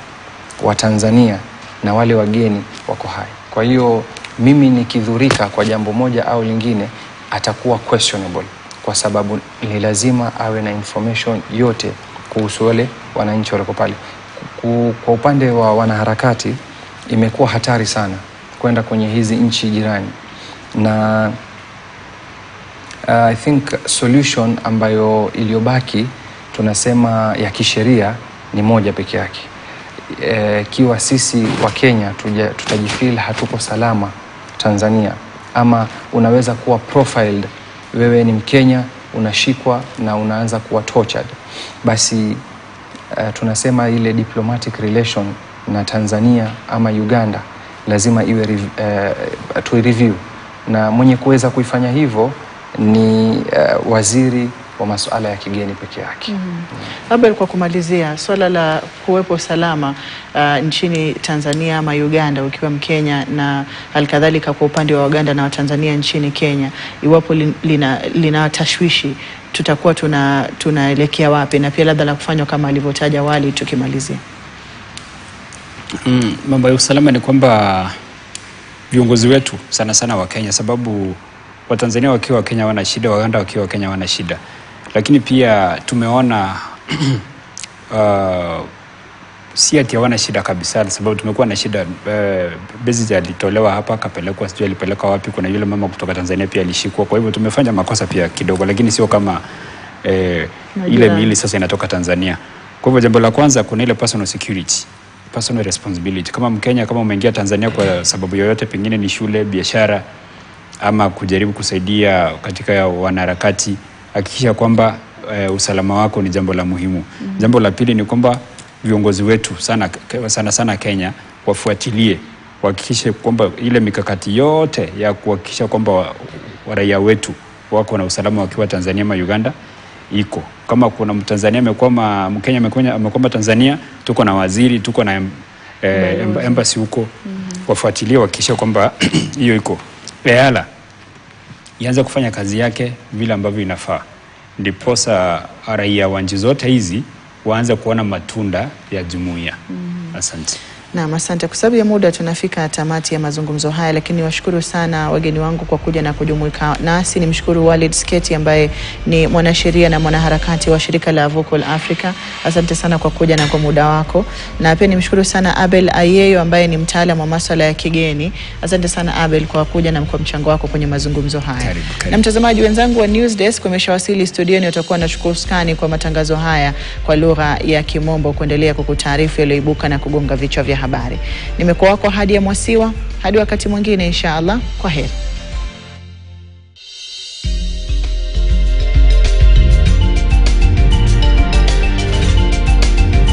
wa Tanzania na wale wageni wako hai. Kwa hiyo mimi nikidhurika kwa jambo moja au lingine atakuwa questionable, kwa sababu ni lazima awe na information yote kuhusu wale wananchi walioko pale. Kwa upande wa wanaharakati imekuwa hatari sana kwenda kwenye hizi nchi jirani, na I think solution ambayo iliyobaki tunasema ya kisheria ni moja peke yake. Kiwa sisi wa Kenya tutajifeel hatuko salama Tanzania, ama unaweza kuwa profiled, wewe ni Mkenya, unashikwa na unaanza kuwa tortured, basi tunasema ile diplomatic relation na Tanzania ama Uganda lazima iwe review, na mwenye kuweza kuifanya hivyo ni waziri wa masuala ya kigeni peke yake. Labda kwa kumalizia, swala la kuwepo salama nchini Tanzania ama Uganda ukiwa Mkenya, na halikadhalika kwa upande wa Uganda na Tanzania nchini Kenya, iwapo lina tashwishi, tutakuwa tunaelekea wapi, na pia labda la kufanywa kama alivyotaja Wali tukimalizia? Mambo ya usalama ni kwamba viongozi wetu sana sana wa Kenya, sababu wa Tanzania wakiwa wa Kenya wana shida, Uganda wakiwa wa Kenya wana shida, lakini pia tumeona si ati hawana shida kabisa, sababu tumekuwa na shida. Bezi alitolewa hapa akapelekwa, sijui alipelekwa wapi. Kuna yule mama kutoka Tanzania pia alishikwa. Kwa hivyo tumefanya makosa pia kidogo, lakini sio kama ile miili sasa inatoka Tanzania. Kwa hivyo jambo la kwanza, kuna ile personal security personal responsibility. Kama Mkenya, kama umeingia Tanzania kwa sababu yoyote, pengine ni shule, biashara ama kujaribu kusaidia katika wanaharakati, hakikisha kwamba usalama wako ni jambo la muhimu. Jambo la pili ni kwamba viongozi wetu sana Kenya wafuatilie, wahakikishe kwamba ile mikakati yote ya kuhakikisha kwamba raia wetu wako na usalama wakiwa Tanzania ama Uganda iko. Kama kuna Mtanzania amekwama, Mkenya amekwama Tanzania, tuko na waziri, tuko na embassy huko. Wafuatilie, wahakikishe kwamba hiyo iko. EALA ianze kufanya kazi yake vile ambavyo inafaa. Ndiposa raia wa nchi zote hizi waanze kuona matunda ya jumuiya. Asante. Naam, asante. Kwa sababu ya muda tunafika tamati ya mazungumzo haya, lakini washukuru sana wageni wangu kwa kuja na kujumuika nasi. Nimshukuru Walid Sketi ambaye ni mwanasheria na mwanaharakati wa shirika la Vocal Africa. Asante sana kwa kuja na kwa muda wako. Na pia nimshukuru sana Abel Ayeyo ambaye ni mtaalamu wa masuala ya kigeni. Asante sana Abel kwa kuja na kwa mchango wako kwenye mazungumzo haya. Karibu. Na mtazamaji wenzangu wa News Desk wameshawasili studioni, watakuwa na shukrani kwa matangazo haya kwa lugha ya Kimombo kuendelea kukutaarifu yaliyoibuka na kugonga vichwa vya habari. Nimekuwa wako Hadia Mwasiwa, hadi wakati mwingine inshallah. Kwa heri.